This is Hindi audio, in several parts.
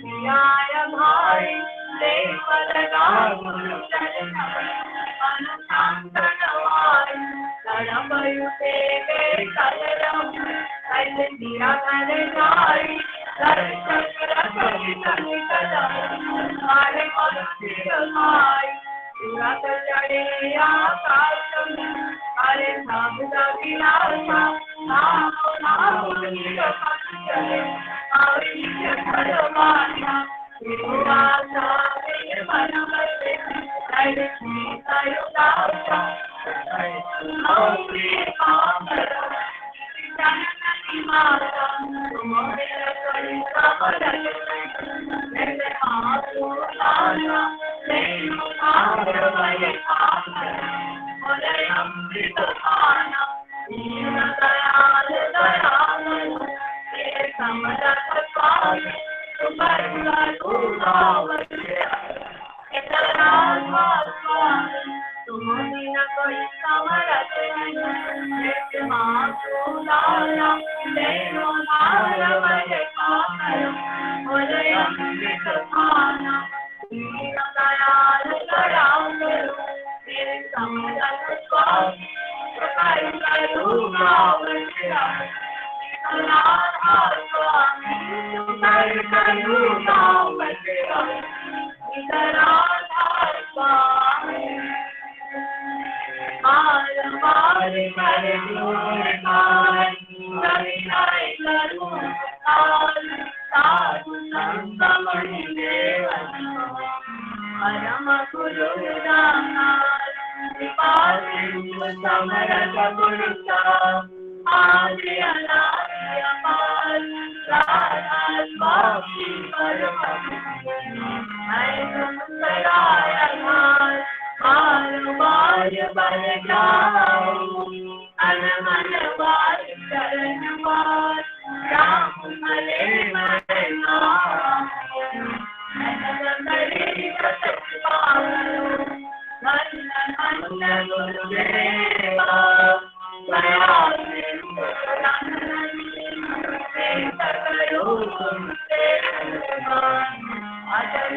दियाय भाई देवलगा गुरु चरण अनुशांतनवाय तड़पयुते गे कलरम ऐसे दिया कर जाई दर्शक रखी कलम मारे भाई रात चढ़े आकाश में अरे साबुदा गिलासा नाम नाम चले आवे भगवाना विरासा वे बनवते अरे सीता युदासा नौरे कामर जननी माता तुम्हारे करी कामर मेरे हाथों लाना अमृत खाना दीन दयाल दयाल समरथ स्वामी तुम्हारी न कोई समरथ अमृत खाना दीन दयाल दयाल तेरे समरथ स्वामी समरथ गुरु आदि अनादि अपार राधा स्वामी परम मैं तुम सदाय धार बार बार बन जाओ अनमन बार चरण बार राम मले मरे नाम धन्य गुरुदेवा अचल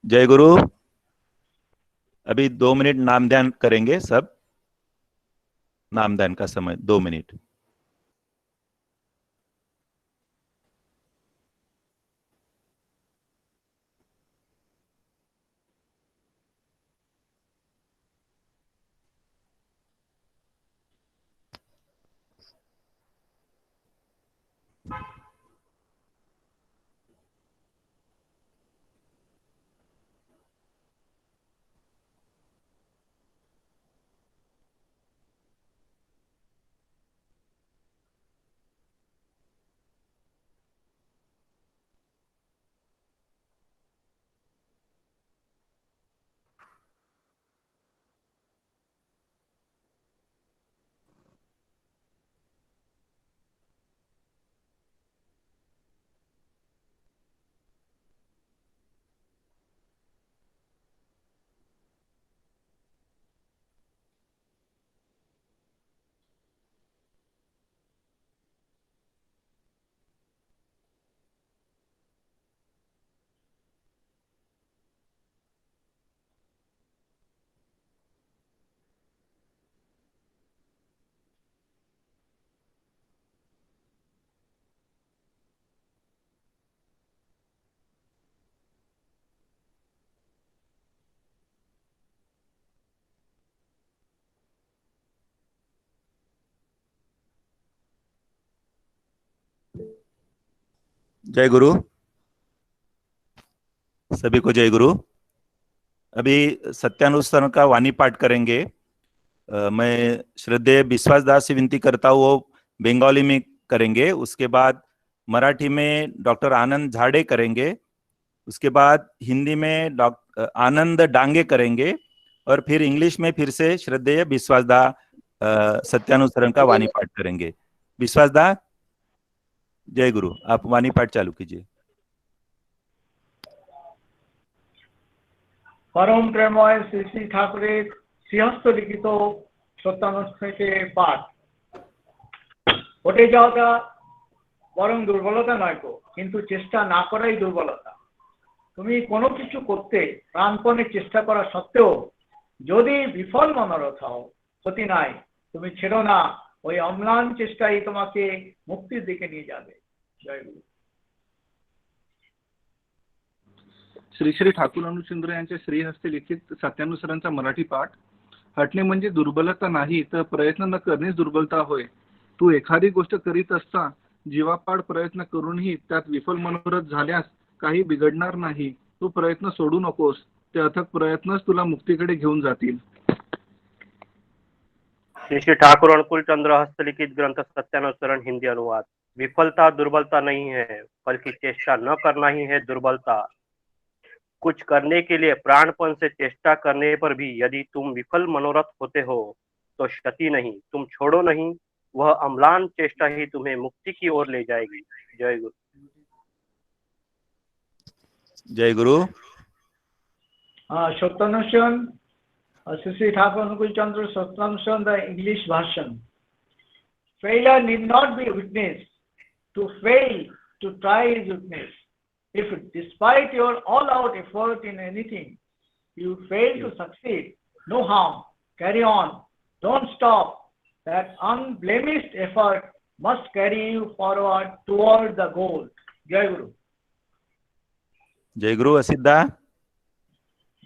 जय गुरु। अभी 2 मिनट नाम ध्यान करेंगे सब। नामदान का समय 2 मिनट। जय गुरु। सभी को जय गुरु। अभी सत्यानुसरण का वाणी पाठ करेंगे। मैं श्रद्धेय विश्वास दास से विनती करता हूँ वो बंगाली में करेंगे। उसके बाद मराठी में डॉक्टर आनंद झाड़े करेंगे। उसके बाद हिंदी में डॉक्टर आनंद डांगे करेंगे। और फिर इंग्लिश में फिर से श्रद्धेय विश्वास दा सत्यानुसरण का वाणी पाठ करेंगे। विश्वास दा, जय गुरु। आप वाणी पाठ चालू कीजिए। परम प्रेमय श्री श्री ठाकुरेर श्रीहस्त लिखित सत्यानुष्ठे पाठ। ঘটে যাওয়াটা বরং দুর্বলতা নয় তো, কিন্তু চেষ্টা না করাই দুর্বলতা। তুমি কোনো কিছু করতে প্রাণপণে চেষ্টা করা সত্ত্বেও যদি বিফল মনোরথ হও, ক্ষতি নাই, তুমি ছেড়ো না। ওই অম্লান চেষ্টাই তোমাকে মুক্তির দিকে নিয়ে যাবে। জয় গুরু। श्री श्री ठाकूर अनुचंद्र यांच्या श्रीहस्ते लिखित सत्यानुसरणचा मराठी पाठ। हटणे म्हणजे दुर्बलता नाही, तर प्रयत्न न करणेच दुर्बलता होय। तू एखादी गोष्ट करीत असता जीवापाड प्रयत्न करूनही त्यात विफल मनोरथ झाल्यास काही बिघडणार नाही। तू प्रयत्न सोडू नकोस, ते अथक प्रयत्नच तुला मुक्तीकडे घेऊन जातील। श्री श्री ठाकुर अनुकूल चंद्र हस्तलिखित ग्रंथ सत्यानुसरण हिंदी अनुवाद। विफलता दुर्बलता नहीं है, बल्कि चेष्टा न करना ही है दुर्बलता। कुछ करने के लिए प्राणपण से चेष्टा करने पर भी यदि तुम विफल मनोरथ होते हो तो क्षति नहीं, तुम छोड़ो नहीं। वह अम्लान चेष्टा ही तुम्हें मुक्ति की ओर ले जाएगी। जय गुरु। जय गुरु। सत्यानुसरण श्री श्री ठाकुर अनुकूल चंद्र सत्यानुसरण the English version. Failure need not be witness. To fail to try is witness. If despite your all-out effort in anything, you fail to succeed, no harm. Carry on. Don't stop. That unblemished effort must carry you forward toward the goal. Jai Guru. जय गुरु असिद्धा।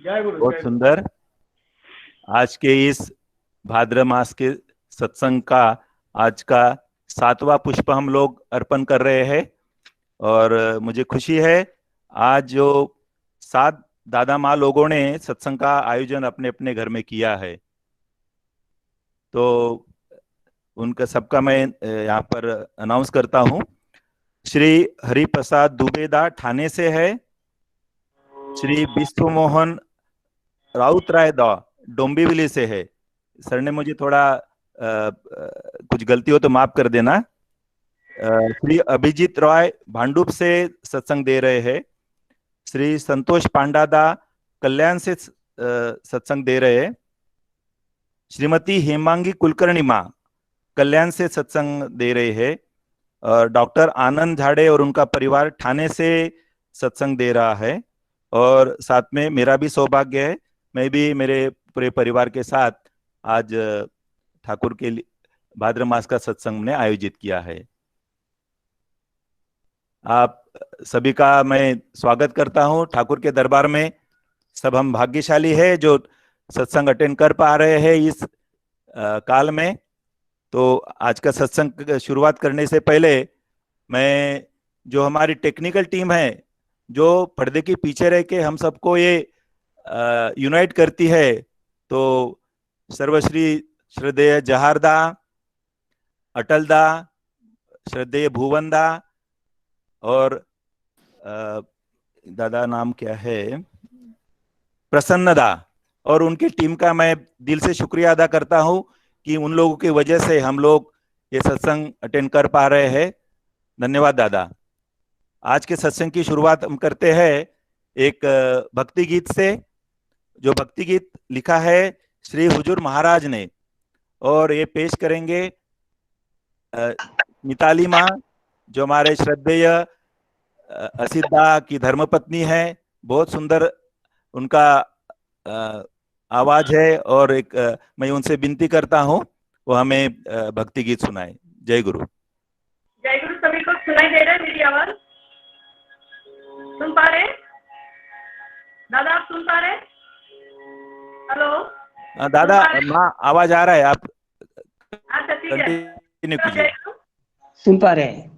जय गुरु। बहुत सुंदर। आज के इस भाद्र मास के सत्संग का आज का 7वां पुष्प हम लोग अर्पण कर रहे हैं। और मुझे खुशी है आज जो 7 दादा माँ लोगों ने सत्संग का आयोजन अपने अपने घर में किया है, तो उनका सबका मैं यहाँ पर अनाउंस करता हूँ। श्री हरिप्रसाद दुबेदा ठाणे से है। श्री विश्व मोहन राउतराय दा डोंबिवली से है। सर ने मुझे थोड़ा कुछ गलती हो तो माफ कर देना। श्री अभिजीत रॉय भांडुप से सत्संग दे रहे हैं। श्री संतोष पांडादा कल्याण से सत्संग दे रहे हैं। श्रीमती हेमांगी कुलकर्णी माँ कल्याण से सत्संग दे रहे हैं। डॉक्टर आनंद झाड़े और उनका परिवार ठाणे से सत्संग दे रहा है। और साथ में मेरा भी सौभाग्य है, मैं भी मेरे पूरे परिवार के साथ आज ठाकुर के भाद्र मास का सत्संग ने आयोजित किया है। आप सभी का मैं स्वागत करता हूं ठाकुर के दरबार में। सब हम भाग्यशाली है जो सत्संग अटेंड कर पा रहे हैं इस काल में। तो आज का सत्संग शुरुआत करने से पहले मैं जो हमारी टेक्निकल टीम है, जो पर्दे के पीछे रह के हम सबको ये यूनाइट करती है, तो सर्वश्री श्रद्धेय जहारदा, अटलदा, श्रद्धेय भुवनदा और दादा नाम क्या है, प्रसन्नदा, और उनकी टीम का मैं दिल से शुक्रिया अदा करता हूं कि उन लोगों की वजह से हम लोग ये सत्संग अटेंड कर पा रहे हैं। धन्यवाद दादा। आज के सत्संग की शुरुआत हम करते हैं एक भक्ति गीत से, जो भक्ति गीत लिखा है श्री हुजूर महाराज ने, और ये पेश करेंगे मिताली माँ, जो हमारे श्रद्धेय असिद्धा की धर्मपत्नी है। बहुत सुंदर उनका आवाज है, और एक मैं उनसे विनती करता हूँ वो हमें भक्ति गीत सुनाए। जय गुरु। जय गुरु। सभी को सुनाई दे रहा है मेरी आवाज? सुन पा रहे? दादा आप सुन पा रहे? हेलो दादा माँ आवाज आ रहा है, आप अच्छा ठीक है, कंटिन्यू कीजिए। सुन पा रहे हैं।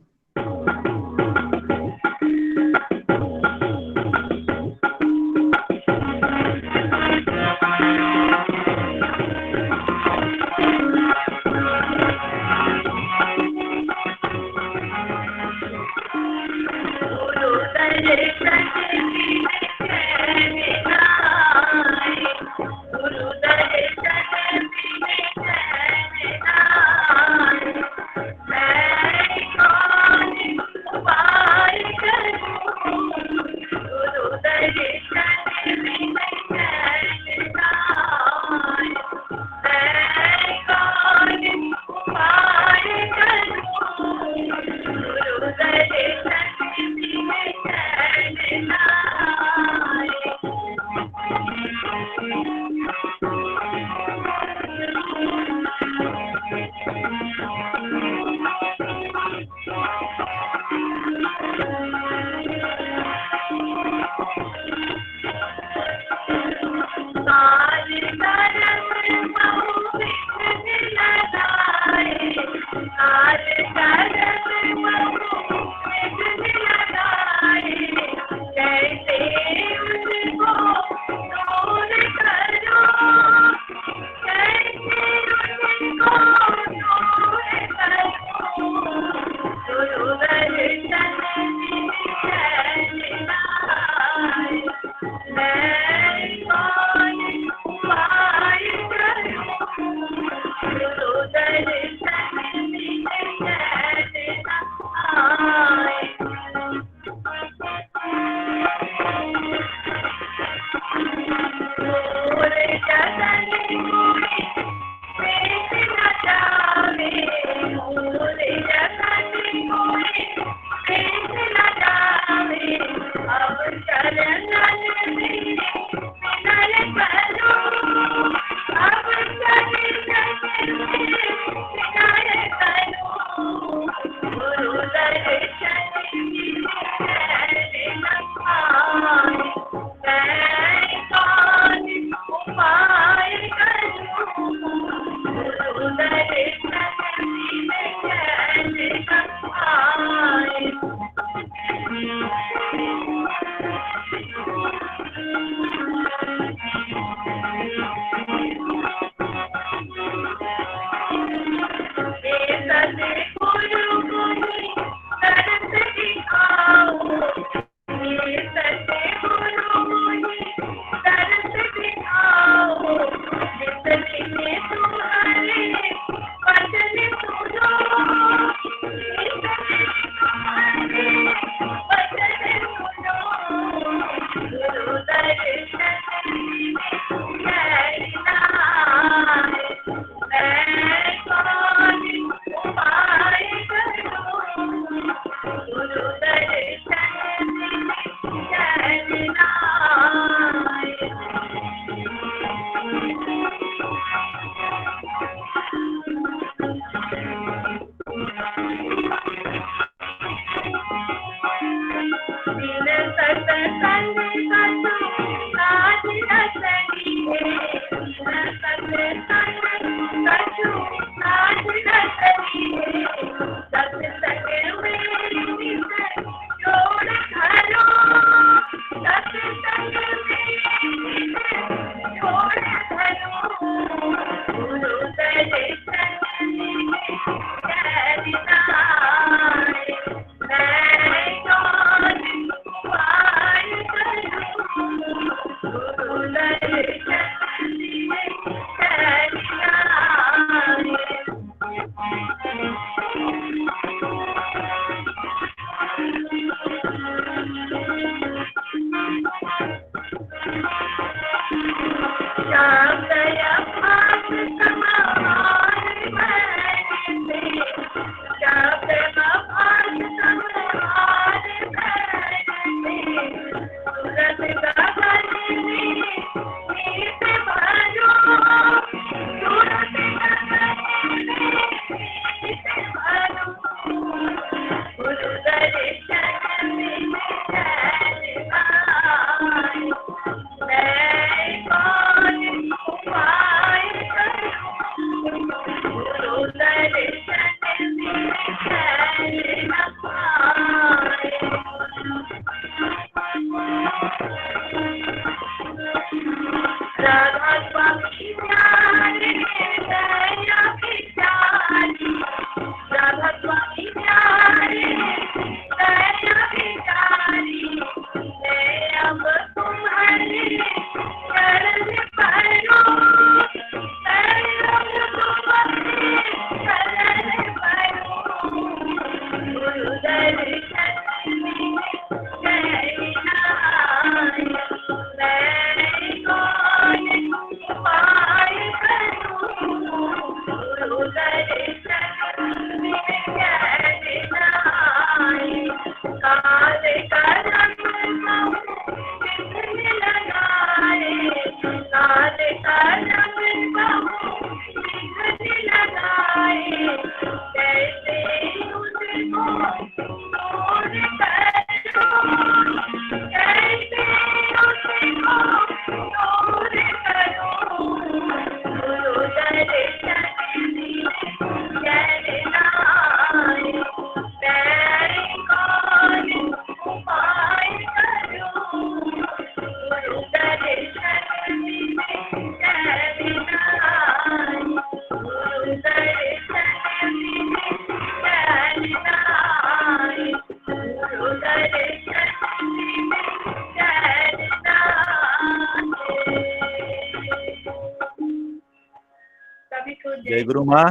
जय गुरु माँ,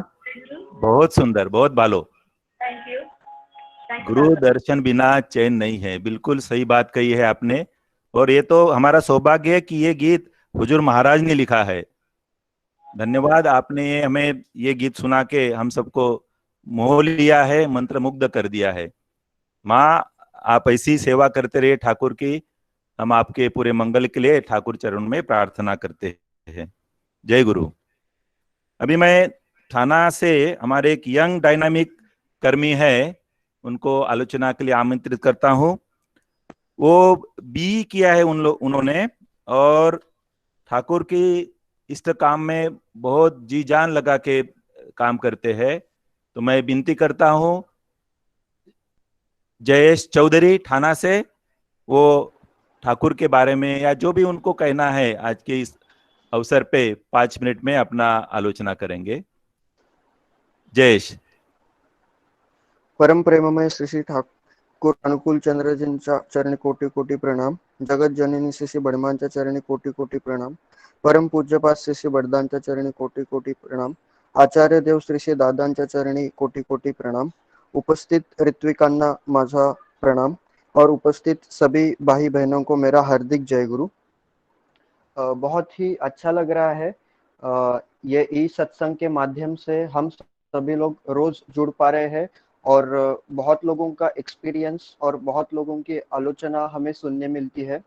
बहुत सुंदर, बहुत भालो। Thank you. गुरु दर्शन बिना चैन नहीं है, बिल्कुल सही बात कही है आपने। और ये तो हमारा सौभाग्य है कि ये गीत हुजूर महाराज ने लिखा है। धन्यवाद, आपने हमें ये गीत सुना के हम सबको मोह लिया है, मंत्रमुग्ध कर दिया है। माँ, आप ऐसी सेवा करते रहिए ठाकुर की। हम आपके पूरे मंगल के लिए ठाकुर चरण में प्रार्थना करते हैं। जय गुरु। अभी मैं थाना से हमारे एक यंग डायनामिक कर्मी है, उनको आलोचना के लिए आमंत्रित करता हूं। वो बी किया है उन्होंने, और ठाकुर की इष्ट काम में बहुत जी जान लगा के काम करते हैं। तो मैं विनती करता हूं जयेश चौधरी थाना से, वो ठाकुर के बारे में या जो भी उनको कहना है आज के इस अवसर पे 5 मिनट में अपना आलोचना करेंगे। जयेश। परम प्रेममय श्री श्री ठाकुर अनुकूल चंद्रजींच्या चरणी कोटी कोटी प्रणाम। जगत जननी श्री श्री बडमांच्या चरणी कोटी कोटी प्रणाम। परम पूज्यपाद श्री श्री बडदांच्या चरणी कोटी कोटी प्रणाम। आचार्य देव श्री श्री दादांच्या चरणी कोटी कोटी प्रणाम। उपस्थित ऋत्विकांना माझा प्रणाम और उपस्थित सभी भाई बहनों को मेरा हार्दिक जय गुरु। बहुत ही अच्छा लग रहा है। ये ई सत्संग के माध्यम से हम सभी लोग रोज जुड़ पा रहे हैं और बहुत लोगों का एक्सपीरियंस और बहुत लोगों की आलोचना हमें सुनने मिलती है।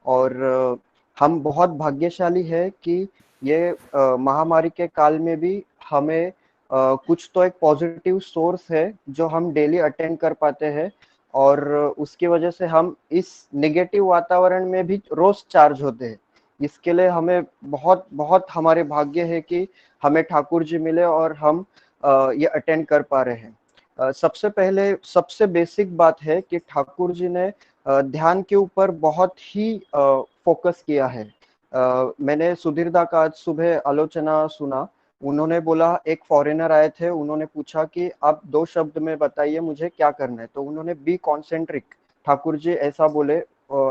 और हम बहुत भाग्यशाली है कि ये महामारी के काल में भी हमें कुछ तो एक पॉजिटिव सोर्स है जो हम डेली अटेंड कर पाते हैं, और उसकी वजह से हम इस नेगेटिव वातावरण में भी रोज चार्ज होते हैं। इसके लिए हमें बहुत बहुत हमारे भाग्य है कि हमें ठाकुर जी मिले और हम ये अटेंड कर पा रहे हैं। सबसे पहले सबसे बेसिक बात है कि ठाकुर जी ने ध्यान के ऊपर बहुत ही फोकस किया है। मैंने सुधीर दा का आज सुबह आलोचना सुना। उन्होंने बोला, एक फॉरेनर आए थे, उन्होंने पूछा कि आप 2 शब्द में बताइए मुझे क्या करना है, तो उन्होंने बी कॉन्सेंट्रिक, ठाकुर जी ऐसा बोले,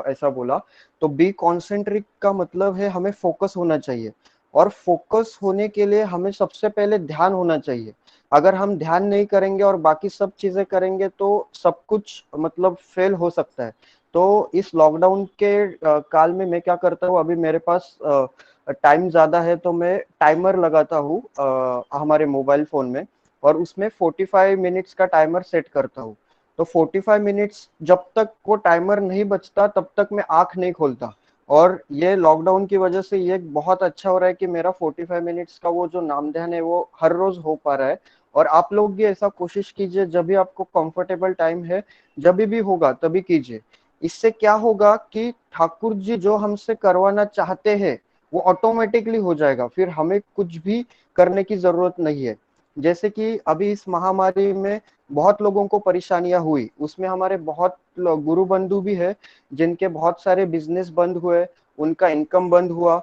ऐसा बोला। तो बी कॉन्सेंट्रिक का मतलब है हमें फोकस होना चाहिए, और फोकस होने के लिए हमें सबसे पहले ध्यान होना चाहिए। अगर हम ध्यान नहीं करेंगे और बाकी सब चीजें करेंगे तो सब कुछ मतलब फेल हो सकता है। तो इस लॉकडाउन के काल में मैं क्या करता हूँ, अभी मेरे पास टाइम ज्यादा है तो मैं टाइमर लगाता हूँ हमारे मोबाइल फोन में, और उसमें 45 मिनट्स का टाइमर सेट करता हूँ। तो 45 मिनट्स जब तक वो टाइमर नहीं बचता तब तक मैं आंख नहीं खोलता। और ये लॉकडाउन की वजह से ये बहुत अच्छा हो रहा है कि मेरा 45 मिनट्स का वो जो नाम ध्यान है वो हर रोज हो पा रहा है। और आप लोग भी ऐसा कोशिश कीजिए, जब भी आपको कंफर्टेबल टाइम है, जब भी होगा तभी कीजिए। इससे क्या होगा कि ठाकुर जी जो हमसे करवाना चाहते हैं वो ऑटोमेटिकली हो जाएगा, फिर हमें कुछ भी करने की जरूरत नहीं है। जैसे कि अभी इस महामारी में बहुत लोगों को परेशानियां हुई, उसमें हमारे बहुत गुरु बंधु भी है जिनके बहुत सारे बिजनेस बंद हुए, उनका इनकम बंद हुआ।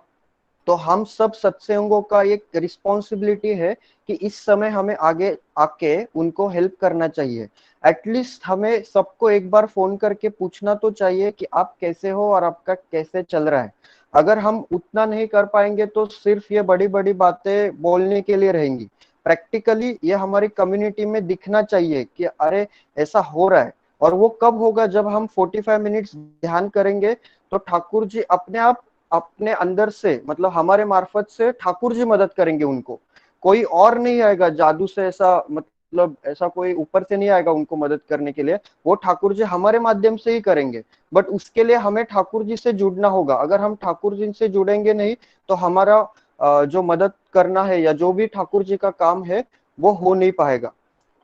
तो हम सब सत्संगों का एक रिस्पॉन्सिबिलिटी है कि इस समय हमें आगे आके उनको हेल्प करना चाहिए। एटलीस्ट हमें सबको एक बार फोन करके पूछना तो चाहिए कि आप कैसे हो और आपका कैसे चल रहा है। अगर हम उतना नहीं कर पाएंगे तो सिर्फ ये बड़ी बड़ी बातें बोलने के लिए रहेंगी। प्रैक्टिकली ये हमारी कम्युनिटी में दिखना चाहिए कि अरे ऐसा हो रहा है। और वो कब होगा, जब हम 45 मिनट्स ध्यान करेंगे तो ठाकुर जी अपने आप अपने अंदर से, मतलब हमारे मार्फत से ठाकुर जी मदद करेंगे उनको। कोई और नहीं आएगा जादू से, ऐसा मतलब ऐसा कोई ऊपर से नहीं आएगा उनको मदद करने के लिए, वो ठाकुर जी हमारे माध्यम से ही करेंगे। बट उसके लिए हमें ठाकुर जी से जुड़ना होगा। अगर हम ठाकुर जी से जुड़ेंगे नहीं तो हमारा जो मदद करना है या जो भी ठाकुर जी का काम है वो हो नहीं पाएगा।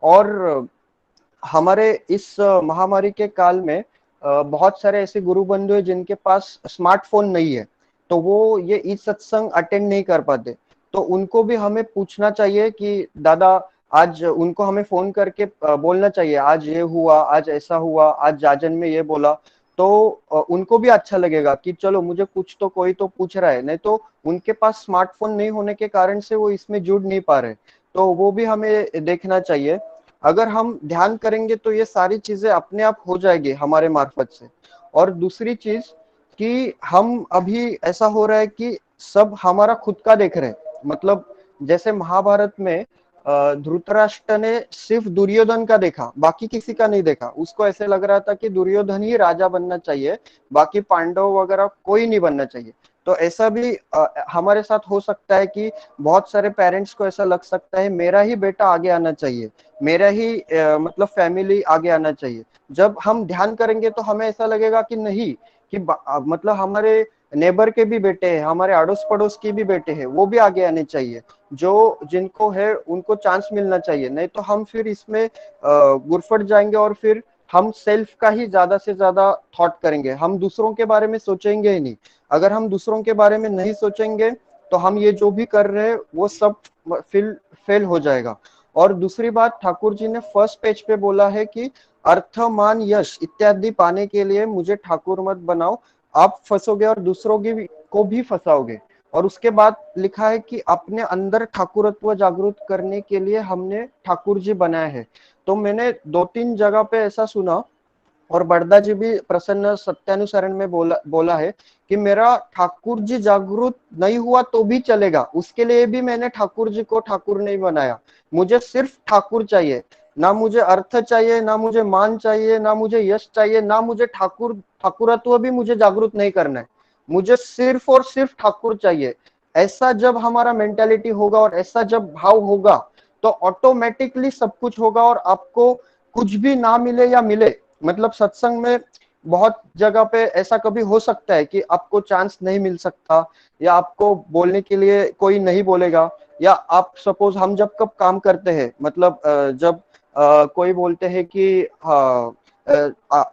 और हमारे इस महामारी के काल में बहुत सारे ऐसे गुरु बंधु हैं जिनके पास स्मार्टफोन नहीं है, तो वो ये ई सत्संग अटेंड नहीं कर पाते। तो उनको भी हमें पूछना चाहिए कि दादा, आज उनको हमें फोन करके बोलना चाहिए आज ये हुआ, आज ऐसा हुआ, आज जाजन में ये बोला। तो उनको भी अच्छा लगेगा कि चलो मुझे कुछ तो कोई तो पूछ रहा है। नहीं तो उनके पास स्मार्टफोन नहीं होने के कारण से वो इसमें जुड़ नहीं पा रहे, तो वो भी हमें देखना चाहिए। अगर हम ध्यान करेंगे तो ये सारी चीजें अपने आप हो जाएगी हमारे मार्फत से। और दूसरी चीज कि हम अभी ऐसा हो रहा है कि सब हमारा खुद का देख रहे हैं। मतलब जैसे महाभारत में धृतराष्ट्र ने सिर्फ दुर्योधन का देखा, बाकी किसी का नहीं देखा। उसको ऐसे लग रहा था कि दुर्योधन ही राजा बनना चाहिए, बाकी पांडव वगैरह कोई नहीं बनना चाहिए। तो ऐसा भी हमारे साथ हो सकता है कि बहुत सारे पेरेंट्स को ऐसा लग सकता है मेरा ही बेटा आगे आना चाहिए, मेरा ही मतलब फैमिली आगे आना चाहिए। जब हम ध्यान करेंगे तो हमें ऐसा लगेगा कि नहीं, कि मतलब हमारे नेबर के भी बेटे हैं, हमारे अड़ोस पड़ोस के भी बेटे हैं, वो भी आगे आने चाहिए। जो जिनको है उनको चांस मिलना चाहिए। नहीं तो हम फिर इसमें गुरफट जाएंगे और फिर हम सेल्फ का ही ज्यादा से ज्यादा थॉट करेंगे, हम दूसरों के बारे में सोचेंगे ही नहीं। अगर हम दूसरों के बारे में नहीं सोचेंगे तो हम ये जो भी कर रहे हैं वो सब फेल हो जाएगा। और दूसरी बात, ठाकुर जी ने फर्स्ट पेज पे बोला है कि अर्थ, मान, यश इत्यादि पाने के लिए मुझे ठाकुर मत बनाओ, आप फंसोगे और दूसरों को भी फंसाओगे। और उसके बाद लिखा है कि अपने अंदर ठाकुरत्व जागृत करने के लिए हमने ठाकुर जी बनाए हैं। तो मैंने 2-3 जगह पे ऐसा सुना, और बड़दा जी भी प्रसन्न सत्यानुसरण में बोला है कि मेरा ठाकुर जी जागरूक नहीं हुआ तो भी चलेगा, उसके लिए भी मैंने ठाकुर जी को ठाकुर नहीं बनाया। मुझे सिर्फ ठाकुर चाहिए, ना मुझे अर्थ चाहिए, ना मुझे मान चाहिए, ना मुझे यश चाहिए, ना मुझे ठाकुरत्व भी मुझे जागरूक नहीं करना है। मुझे सिर्फ और सिर्फ ठाकुर चाहिए। ऐसा जब हमारा मेंटालिटी होगा और ऐसा जब भाव होगा तो ऑटोमेटिकली सब कुछ होगा। और आपको कुछ भी ना मिले या मिले, मतलब सत्संग में बहुत जगह पे ऐसा कभी हो सकता है कि आपको चांस नहीं मिल सकता, या आपको बोलने के लिए कोई नहीं बोलेगा, या आप सपोज हम जब कब काम करते हैं, मतलब जब कोई बोलते हैं कि हाँ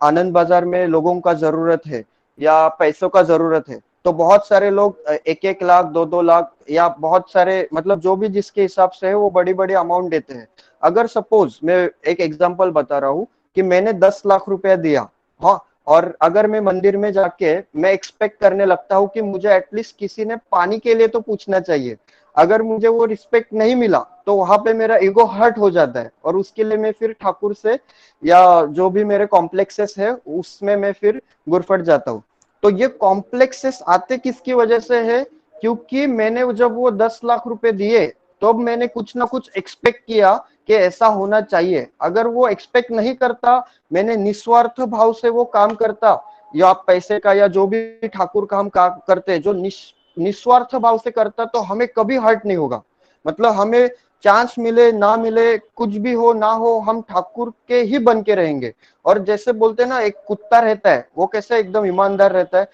आनंद बाजार में लोगों का जरूरत है या पैसों का जरूरत है, तो बहुत सारे लोग 1-1 लाख 2-2 लाख या बहुत सारे, मतलब जो भी जिसके हिसाब से है वो बड़ी बड़ी अमाउंट देते हैं। अगर सपोज मैं एक एग्जांपल बता रहा हूँ कि मैंने 10 लाख रुपया दिया, हाँ, और अगर मैं मंदिर में जाके मैं एक्सपेक्ट करने लगता हूँ कि मुझे एटलीस्ट किसी ने पानी के लिए तो पूछना चाहिए, अगर मुझे वो रिस्पेक्ट नहीं मिला तो वहां पे मेरा ईगो हर्ट हो जाता है, और उसके लिए मैं फिर ठाकुर से या जो भी मेरे कॉम्प्लेक्सेस है उसमें मैं फिर गुरफट जाता हूँ। तो ये कॉम्प्लेक्सेस आते किसकी वजह से है? क्योंकि मैंने जब वो 10 लाख रुपए दिए तो मैंने कुछ ना कुछ एक्सपेक्ट किया कि ऐसा होना चाहिए। अगर वो एक्सपेक्ट नहीं करता, मैंने निस्वार्थ भाव से वो काम करता, या आप पैसे का या जो भी ठाकुर काम करते जो निस्वार्थ भाव से करता, तो हमें कभी हर्ट नहीं होगा। मतलब हमें चांस मिले ना मिले, कुछ भी हो ना हो, हम ठाकुर के ही बन के रहेंगे। और जैसे बोलते हैं ना, एक कुत्ता रहता है वो कैसे एकदम ईमानदार रहता है,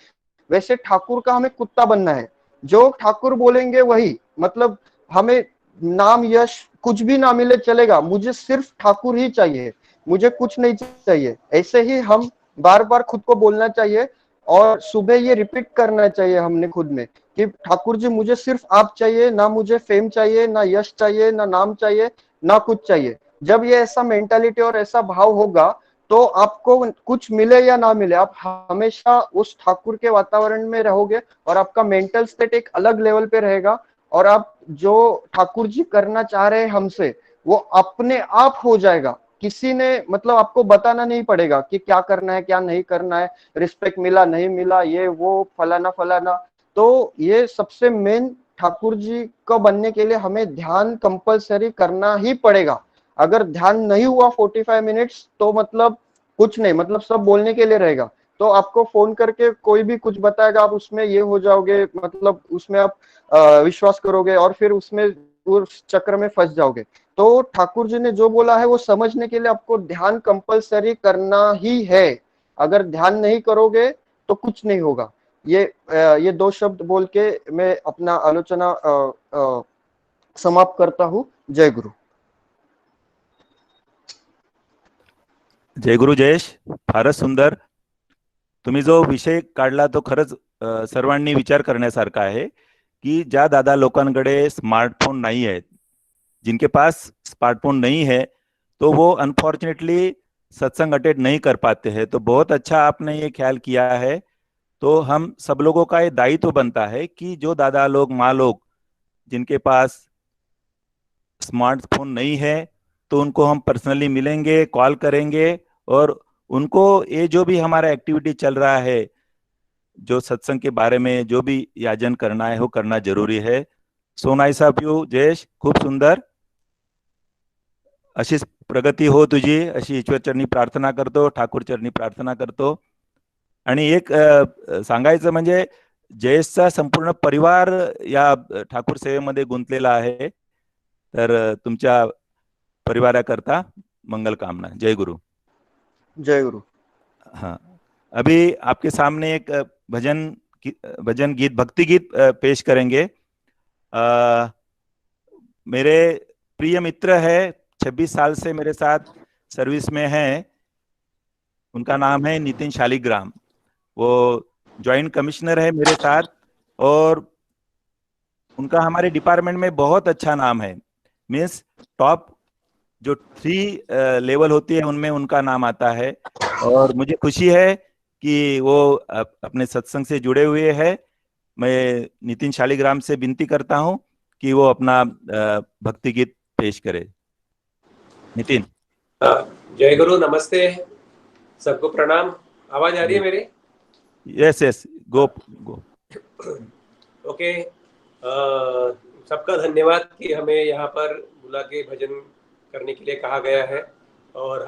वैसे ठाकुर का हमें कुत्ता बनना है। जो ठाकुर बोलेंगे वही, मतलब हमें नाम यश कुछ भी ना मिले चलेगा, मुझे सिर्फ ठाकुर ही चाहिए, मुझे कुछ नहीं चाहिए। ऐसे ही हम बार बार खुद को बोलना चाहिए, और सुबह ये रिपीट करना चाहिए हमने खुद में कि ठाकुर जी मुझे सिर्फ आप चाहिए, ना मुझे फेम चाहिए, ना यश चाहिए, ना नाम चाहिए, ना कुछ चाहिए। जब ये ऐसा मेंटालिटी और ऐसा भाव होगा तो आपको कुछ मिले या ना मिले, आप हमेशा उस ठाकुर के वातावरण में रहोगे, और आपका मेंटल स्टेट एक अलग लेवल पे रहेगा, और आप जो ठाकुर जी करना चाह रहे हैं हमसे, वो अपने आप हो जाएगा। किसी ने मतलब आपको बताना नहीं पड़ेगा कि क्या करना है क्या नहीं करना है, रिस्पेक्ट मिला नहीं मिला, ये वो फलाना फलाना। तो ये सबसे मेन, ठाकुर जी को बनने के लिए हमें ध्यान कंपलसरी करना ही पड़ेगा। अगर ध्यान नहीं हुआ 45 मिनट्स तो मतलब कुछ नहीं, मतलब सब बोलने के लिए रहेगा। तो आपको फोन करके कोई भी कुछ बताएगा, आप उसमें ये हो जाओगे, मतलब उसमें आप विश्वास करोगे और फिर उसमें उस चक्र में फंस जाओगे। तो ठाकुर जी ने जो बोला है वो समझने के लिए आपको ध्यान कंपलसरी करना ही है। अगर ध्यान नहीं करोगे तो कुछ नहीं होगा। ये 2 शब्द बोल के मैं अपना आलोचना समाप्त करता हूँ। जय गुरु। जय गुरु जयेश, फारच सुंदर. तुम्ही जो विषय काढला तो खरंच सर्वांनी विचार करण्यासारखा आहे की ज्या दादा लोकांकडे स्मार्टफोन नहीं है, जिनके पास स्मार्टफोन नहीं है, तो वो अनफॉर्चुनेटली सत्संग अटेंड नहीं कर पाते हैं। तो बहुत अच्छा आपने ये ख्याल किया है। तो हम सब लोगों का ये दायित्व बनता है कि जो दादा लोग माँ लोग जिनके पास स्मार्टफोन नहीं है, तो उनको हम पर्सनली मिलेंगे, कॉल करेंगे, और उनको ये जो भी हमारा एक्टिविटी चल रहा है, जो सत्संग के बारे में जो भी याजन करना है वो करना जरूरी है. So nice of you Jayesh, खूप सुंदर. अशीच प्रगती हो तुझी, अशी ईश्वर चरणी प्रार्थना करतो, ठाकूर चरणी प्रार्थना करतो. आणि एक सांगायचं म्हणजे जयेशचा संपूर्ण परिवार या ठाकूर सेवेमध्ये गुंतलेला आहे. तर तुमच्या परिवाराकरता मंगल कामना. जय गुरु. जय गुरु. हाँ, अभी आपके सामने एक भजन गीत, भक्ति गीत पेश करेंगे. मेरे प्रिय मित्र है, 26 साल से मेरे साथ सर्विस में हैं. उनका नाम है नितिन शालिग्राम. वो जॉइंट कमिश्नर है मेरे साथ, और उनका हमारे डिपार्टमेंट में बहुत अच्छा नाम है. मीन्स टॉप जो 3 लेवल होती है उनमें उनका नाम आता है. और मुझे खुशी है कि वो अपने सत्संग से जुड़े हुए हैं. मैं नितिन शालिग्राम से विनती करता हूं कि वो अपना भक्ति गीत पेश करे. नितिन. जय गुरु, नमस्ते, सबको प्रणाम. आवाज आ रही है मेरी? यस यस, गो गो. ओके. सबका धन्यवाद कि हमें यहाँ पर बुला के भजन करने के लिए कहा गया है. और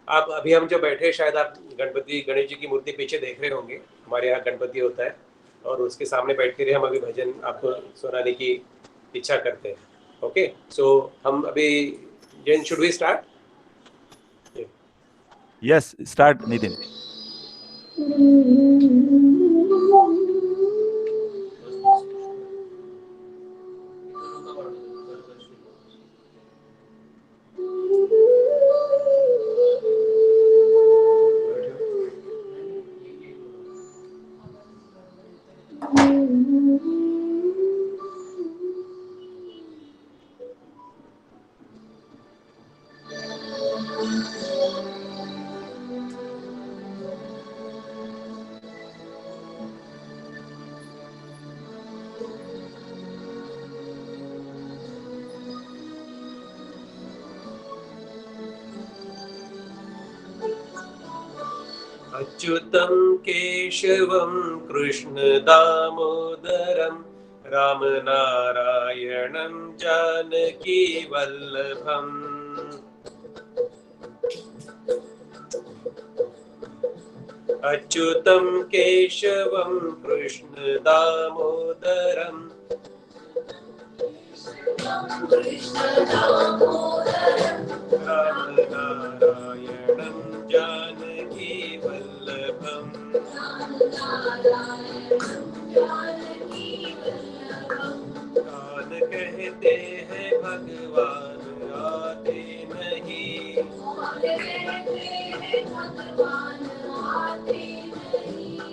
आप अभी हम जो बैठे, शायद आप गणेश जी की मूर्ति पीछे देख रहे होंगे. हमारे यहाँ गणपति होता है और उसके सामने बैठ कर हम अभी भजन आपको सुनाने की इच्छा करते हैं. ओके, सो हम अभी, should we start? Yes, start Nitin. Achyutam Keshavam Krishna दामोदरं रामनारायणं Janaki वल्लभम् अच्युतं Keshavam Krishna दामोदरं रामनारायणं Janaki वल्लभम् कान कहते हैं भगवान आते नहीं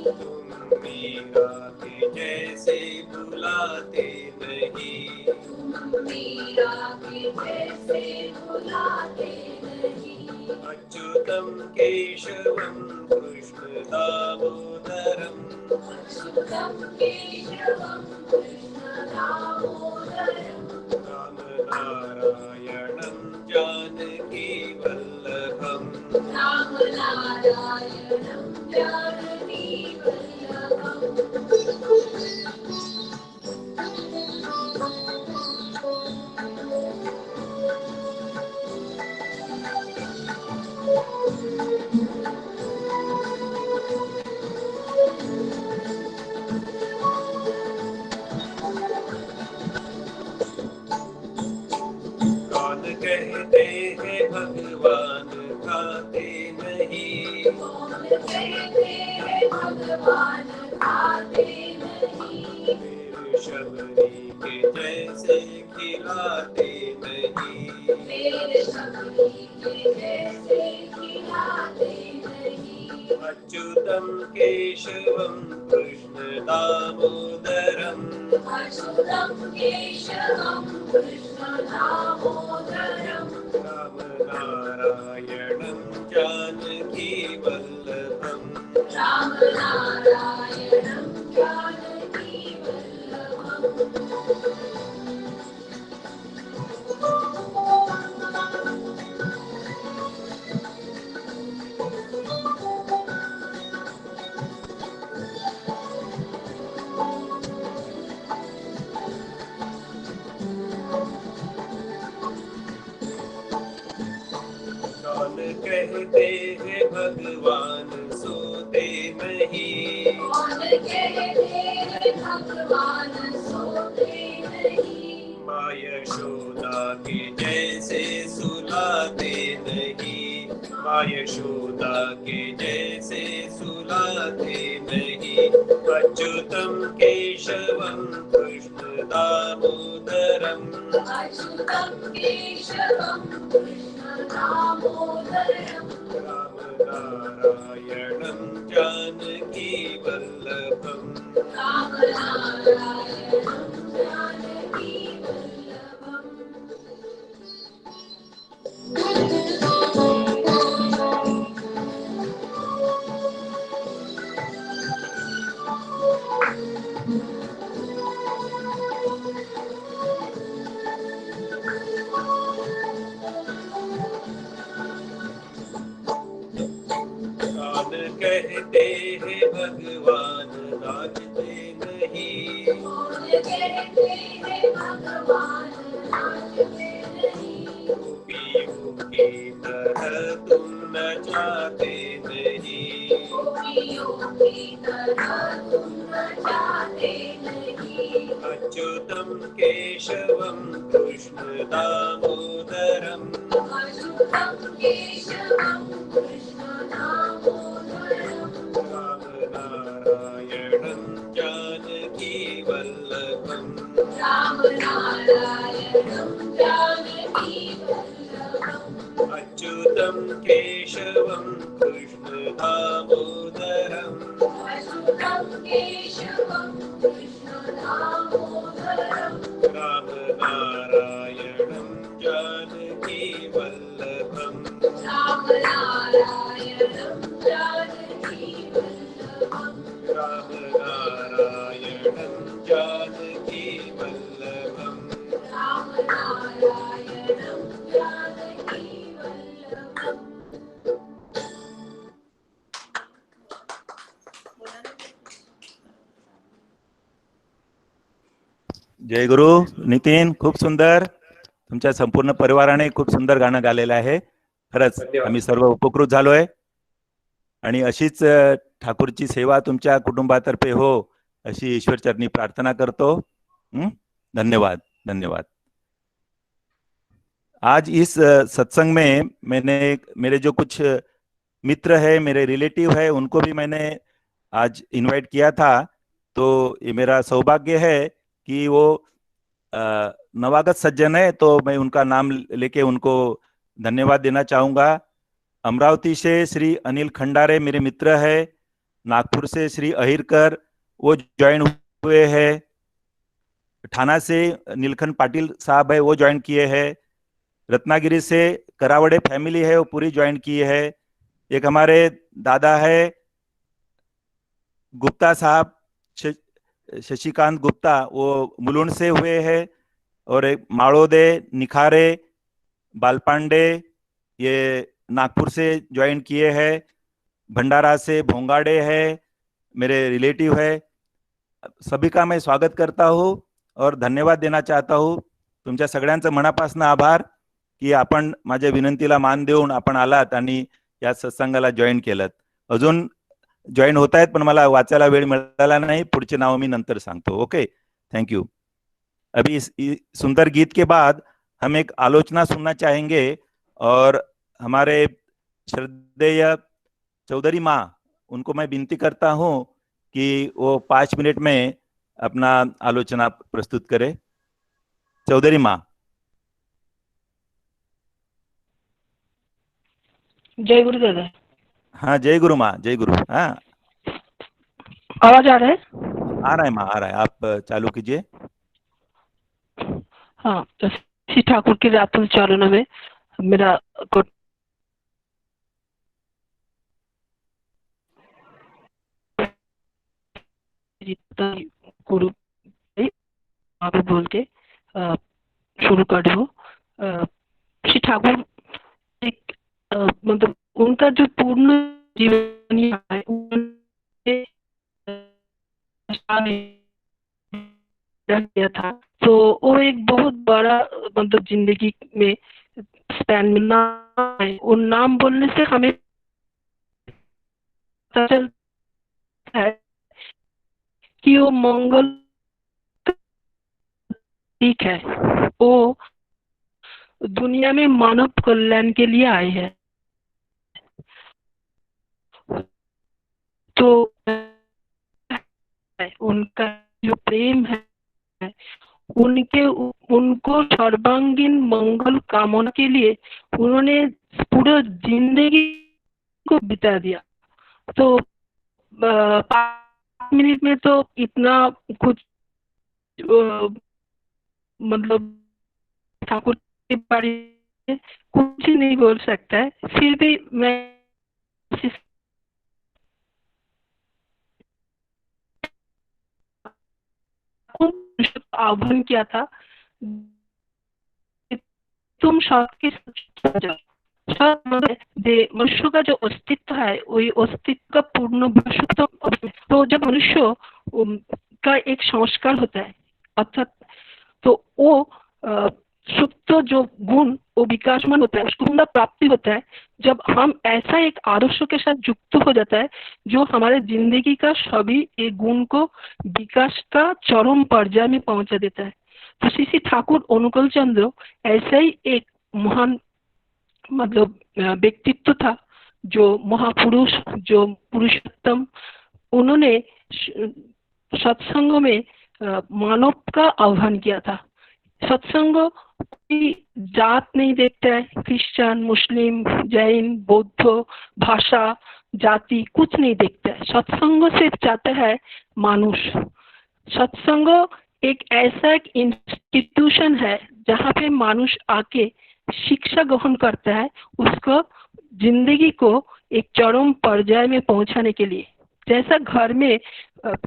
तुम मीरा के जैसे बुलाते नहीं अच्युतं केशवं कृष्ण दामोदरं रामनारायणं जानकी वल्लभम् कौन कहते हैं भगवान खाते नहीं फिर शबरी के जैसे खिलाते नहीं अच्युतं केशवं कृष्ण दामोदरं रामनारायणं जानकी वल्लभम् कौन कहते हैं भगवान सोते नहीं माँ यशोदा के जैसे सुलाते नहीं माँ यशोदा के जैसे सुलाते नहीं अच्युतं केशवं कृष्ण दामोदरं रामनारायणं जानकी वल्लभम् कौन कहते हैं भगवान नाचते नहीं गोपियों की तरह तुम नचाते नहीं अच्युतं केशवं कृष्ण दामोदरं नारायणं जानकी वल्लभम् राम नारायणं जानकी वल्लभम् राम नारायणं जानकी वल्लभम् राम नारायणं जानकी वल्लभम्। जय गुरु. नितीन, खूप सुंदर. तुमच्या संपूर्ण परिवाराने खूप सुंदर गाणं गालेलं आहे. खरंच धन्यवाद. आम्ही सर्व उपकृत झालोय आणि अशीच ठाकूरची सेवा तुमच्या कुटुंबातर्फे हो अशी ईश्वरचरणी प्रार्थना करतो. धन्यवाद. धन्यवाद. आज इस सत्संग में मैंने मेरे जो कुछ मित्र है, मेरे रिलेटिव है, उनको भी मैंने आज इनवाइट किया था. तो ये मेरा सौभाग्य है कि वो नवागत सज्जन है, तो मैं उनका नाम लेके उनको धन्यवाद देना चाहूँगा. अमरावती से श्री अनिल खंडारे मेरे मित्र है. नागपुर से श्री अहिरकर वो ज्वाइन हुए हैं. ठाणा से नीलकंठ पाटिल साहब है, वो ज्वाइन किए हैं. रत्नागिरी से करावड़े फैमिली है, वो पूरी ज्वाइन किए है. एक हमारे दादा है गुप्ता साहब, शशिकांत गुप्ता, वो मुलुंड से हुए हैं. और एक माड़ोदे, निखारे, बालपांडे, ये नागपुर से ज्वाइन किए हैं. भंडारा से भोंगाड़े है, मेरे रिलेटिव है. सभी का मैं स्वागत करता हूँ और धन्यवाद देना चाहता हूँ. तुमच्या सगळ्यांचं मनापासून आभार की आपण माझ्या विनंतीला मान देऊन आपण आलात आणि या सत्संगाला जॉईन केलं. अजून जॉईन होत आहेत पण मला वाचायला वेळ मिळाला नाही. पुढचे नाव मी नंतर सांगतो. Okay, thank you. अभी इस सुंदर गीत के बाद हम एक आलोचना सुनना चाहेंगे और हमारे श्रद्धेय चौधरी माँ, उनको मैं विनती करता हूँ कि वो 5 मिनट में अपना आलोचना प्रस्तुत करे. चौधरी माँ. जय गुरु दादा. हाँ, जय गुरु माँ, जय गुरु. हाँ, आवाज आ रहा है? आ रहा है माँ, आ रहा है. आप चालू कीजिए. हाँ, श्री ठाकुर के रातुल चरणों में मेरा गुरु आगे बोल के शुरू कर दो. श्री ठाकुर एक मतलब उनका जो पूर्ण जीवन है किया था, तो वो एक बहुत बड़ा मतलब जिंदगी में स्पैन मिलना है. उन नाम बोलने से हमें पता चलता है कि वो मंगल ठीक है, वो दुनिया में मानव कल्याण के लिए आए हैं. तो उनका जो प्रेम है उनको सर्वांगीण मंगल कामना के लिए उन्होंने पूरा जिंदगी को बिता दिया. तो 5 मिनट में तो इतना कुछ मतलब ठाकुर के बारे में कुछ ही नहीं बोल सकता है. फिर भी मैं आह्वान किया था, तुम सबके मनुष्य का जो अस्तित्व है वही अस्तित्व का पूर्ण तो जब मनुष्य का एक संस्कार होता है अर्थात तो वो सुप्त जो गुण वो विकासमान होता है, उसको प्राप्ति होता है जब हम ऐसा एक आदर्श के साथ युक्त हो जाता है जो हमारे जिंदगी का सभी एक गुण को विकास का चरम पर्याय में पहुंचा देता है. तो श्री ठाकुर अनुकूल चंद्र ऐसा ही एक महान मतलब व्यक्तित्व था, जो महापुरुष, जो पुरुषोत्तम. उन्होंने सत्संग में मानव का आह्वान किया था. सत्संग की जात नहीं देखता है, क्रिश्चियन, मुस्लिम, जैन, बौद्ध, भाषा, जाति कुछ नहीं देखता है. सत्संग से चाहता है मानुष. सत्संग एक ऐसा एक इंस्टीट्यूशन है जहाँ पे मानुष आके शिक्षा ग्रहण करता है उसको जिंदगी को एक चरम पर्याय में पहुंचाने के लिए। जैसा घर में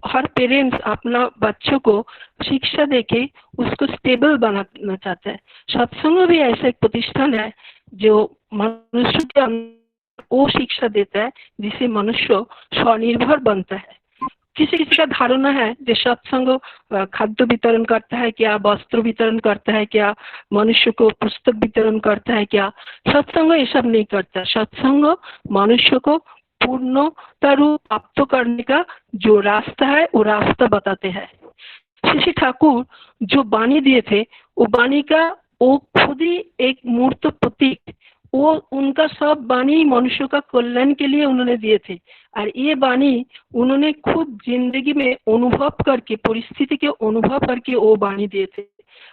हर पेरेंट्स अपना बच्चों को शिक्षा देके उसको स्टेबल बनाना चाहता है, सत्संग भी ऐसा एक प्रतिष्ठान है जो मनुष्य के अंदर वो शिक्षा देता है जिससे मनुष्य स्वनिर्भर बनता है। किसी किसी का धारणा है कि सत्संग खाद्य वितरण करता है क्या, वस्त्र वितरण करता है क्या, मनुष्य को पुस्तक वितरण करता है क्या। सत्संग ये सब नहीं करता। सत्संग मनुष्य को पूर्णता रूप प्राप्त करने का जो रास्ता है वो रास्ता बताते हैं। श्री ठाकुर जो वाणी दिए थे वो वाणी का वो खुद ही एक मूर्त प्रतीक, वो उनका सब वाणी मनुष्य का कल्याण के लिए उन्होंने दिए थे। और ये वाणी उन्होंने खुद जिंदगी में अनुभव करके, परिस्थिति के अनुभव करके वो वाणी दिए थे।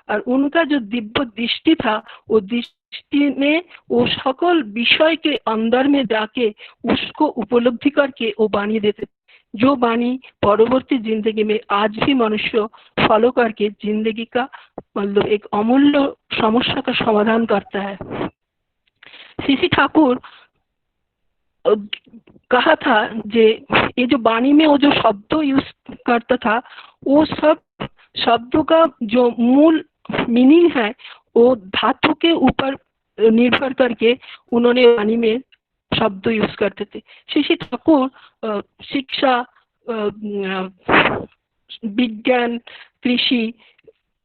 और उनका जो दिव्य दृष्टि था वो दृष्टि में वो सकल विषय के अंदर में जाके उसको उपलब्धि करके वो वाणी देते थे, जो वाणी परवर्ती जिंदगी में आज भी मनुष्य फॉलो करके जिंदगी का मतलब एक अमूल्य समस्या का समाधान करता है। श्री ठाकुर कहा था जे ये जो वाणी में वो जो शब्द यूज करता था वो सब शब्दों का जो मूल मीनिंग है वो धातु के ऊपर निर्भर करके उन्होंने वाणी में शब्द यूज करते थे। श्री ठाकुर शिक्षा, विज्ञान, कृषि,